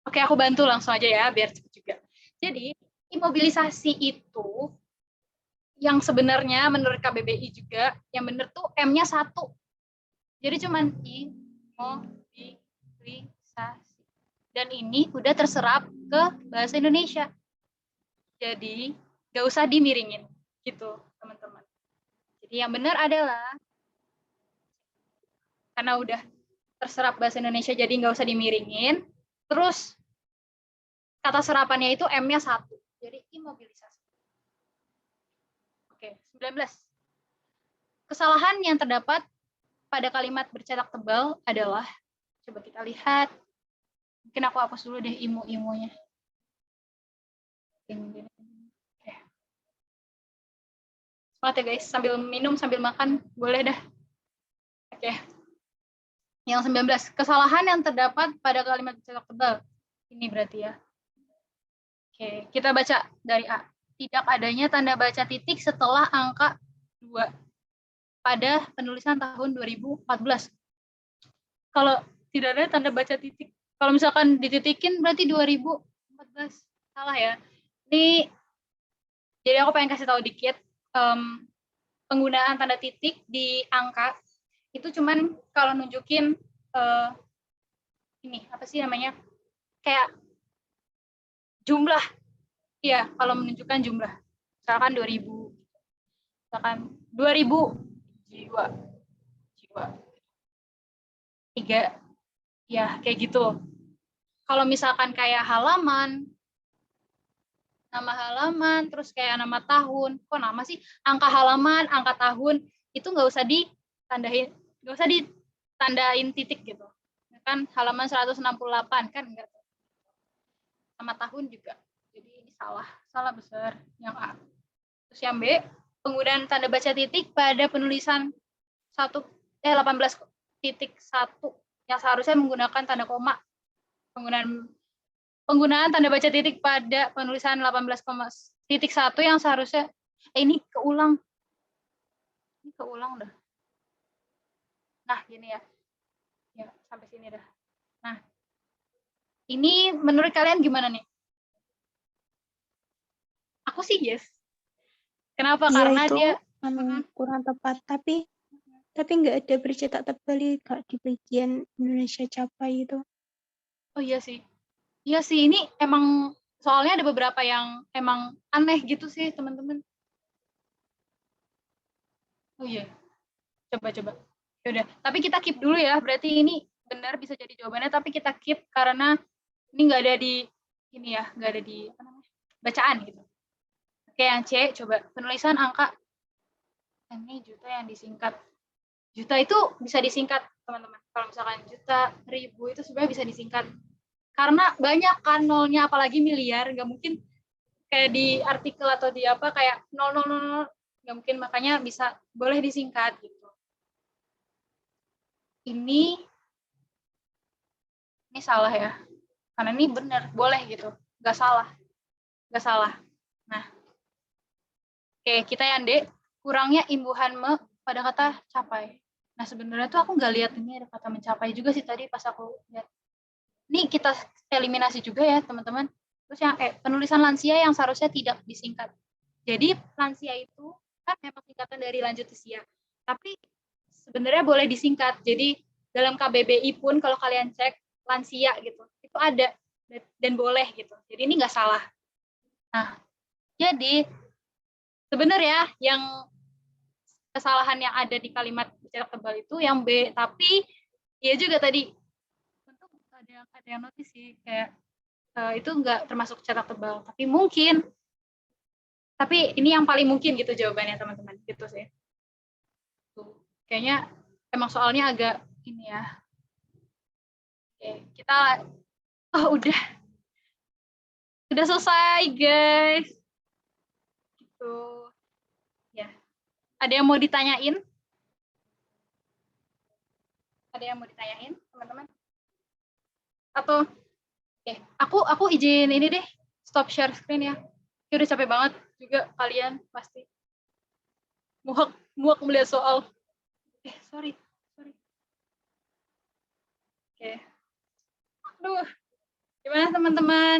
Oke, aku bantu langsung aja ya, biar cepet juga. Jadi, imobilisasi itu yang sebenarnya menurut KBBI juga, yang bener tuh M-nya 1. Jadi cuman imobilisasi. Dan ini udah terserap ke bahasa Indonesia. Jadi, nggak usah dimiringin. Gitu, teman-teman. Jadi yang benar adalah, karena udah terserap bahasa Indonesia, jadi nggak usah dimiringin. Terus, kata serapannya itu M-nya 1. Jadi, imobilisasi. Oke, 19. Kesalahan yang terdapat pada kalimat bercetak tebal adalah, coba kita lihat. Mungkin aku hapus dulu deh imo-imonya. Oke. Semangat ya guys, sambil minum, sambil makan, boleh dah. Oke. Yang 19, kesalahan yang terdapat pada kalimat bercetak tebal. Ini berarti ya. Oke, kita baca dari A. Tidak adanya tanda baca titik setelah angka 2 pada penulisan tahun 2014. Kalau tidak ada tanda baca titik, kalau misalkan dititikin berarti 2014. Salah ya. Ini jadi aku pengen kasih tahu dikit, penggunaan tanda titik di angka itu cuman kalau nunjukin ini apa sih namanya, kayak jumlah. Iya, kalau menunjukkan jumlah. Misalkan 2000. Misalkan 2000 jiwa. 3. Ya, kayak gitu. Kalau misalkan kayak halaman, nama halaman, terus kayak nama tahun. Kok nama sih? Angka halaman, angka tahun, itu nggak usah ditandain titik gitu. Kan halaman 168, kan enggak. Sama tahun juga. Jadi ini salah besar yang A. Terus yang B, penggunaan tanda baca titik pada penulisan 18.1 yang seharusnya menggunakan tanda koma. Penggunaan tanda baca titik pada penulisan 18.1 yang seharusnya ini keulang dah. Nah, gini ya. Ya, sampai sini dah. Nah, ini menurut kalian gimana nih? Aku sih yes. Kenapa? Iya, karena itu dia kurang tepat, tapi nggak ada bercetak tebal Kak di bagian Indonesia Capai itu. Oh iya sih. Iya sih, ini emang soalnya ada beberapa yang emang aneh gitu sih, teman-teman. Oh iya. Coba. Yaudah, tapi kita keep dulu ya. Berarti ini benar bisa jadi jawabannya, tapi kita keep karena ini nggak ada di ini ya, nggak ada di apa namanya, bacaan gitu. Oke, yang C, coba penulisan angka. Ini juta yang disingkat. Juta itu bisa disingkat, teman-teman. Kalau misalkan juta, ribu itu sebenarnya bisa disingkat. Karena banyak kan nolnya, apalagi miliar, nggak mungkin kayak di artikel atau di apa kayak 000, nggak mungkin, makanya boleh disingkat gitu. Ini salah ya, karena ini benar, boleh gitu, nggak salah. Nah, oke, kita yang D, kurangnya imbuhan me pada kata capai. Nah, sebenarnya tuh aku nggak lihat ini ada kata mencapai juga sih tadi pas aku lihat. Ini kita eliminasi juga ya, teman-teman. Terus yang penulisan lansia yang seharusnya tidak disingkat. Jadi lansia itu kan memang singkatan dari lanjut usia. Tapi sebenarnya boleh disingkat. Jadi dalam KBBI pun kalau kalian cek lansia gitu, itu ada dan boleh gitu. Jadi ini nggak salah. Nah, jadi sebenarnya yang kesalahan yang ada di kalimat bercetak tebal itu yang B, tapi ya juga tadi untuk ada yang notice sih kayak itu nggak termasuk cetak tebal, tapi ini yang paling mungkin gitu jawabannya, teman-teman, gitu sih. Tuh, kayaknya emang soalnya agak ini ya. Oke, kita udah selesai guys. Gitu. Ya. Ada yang mau ditanyain? Teman-teman? Atau aku izin ini deh, stop share screen ya. Udah capek banget juga kalian pasti. Muak melihat soal. Sorry. Oke. Aduh, gimana teman-teman?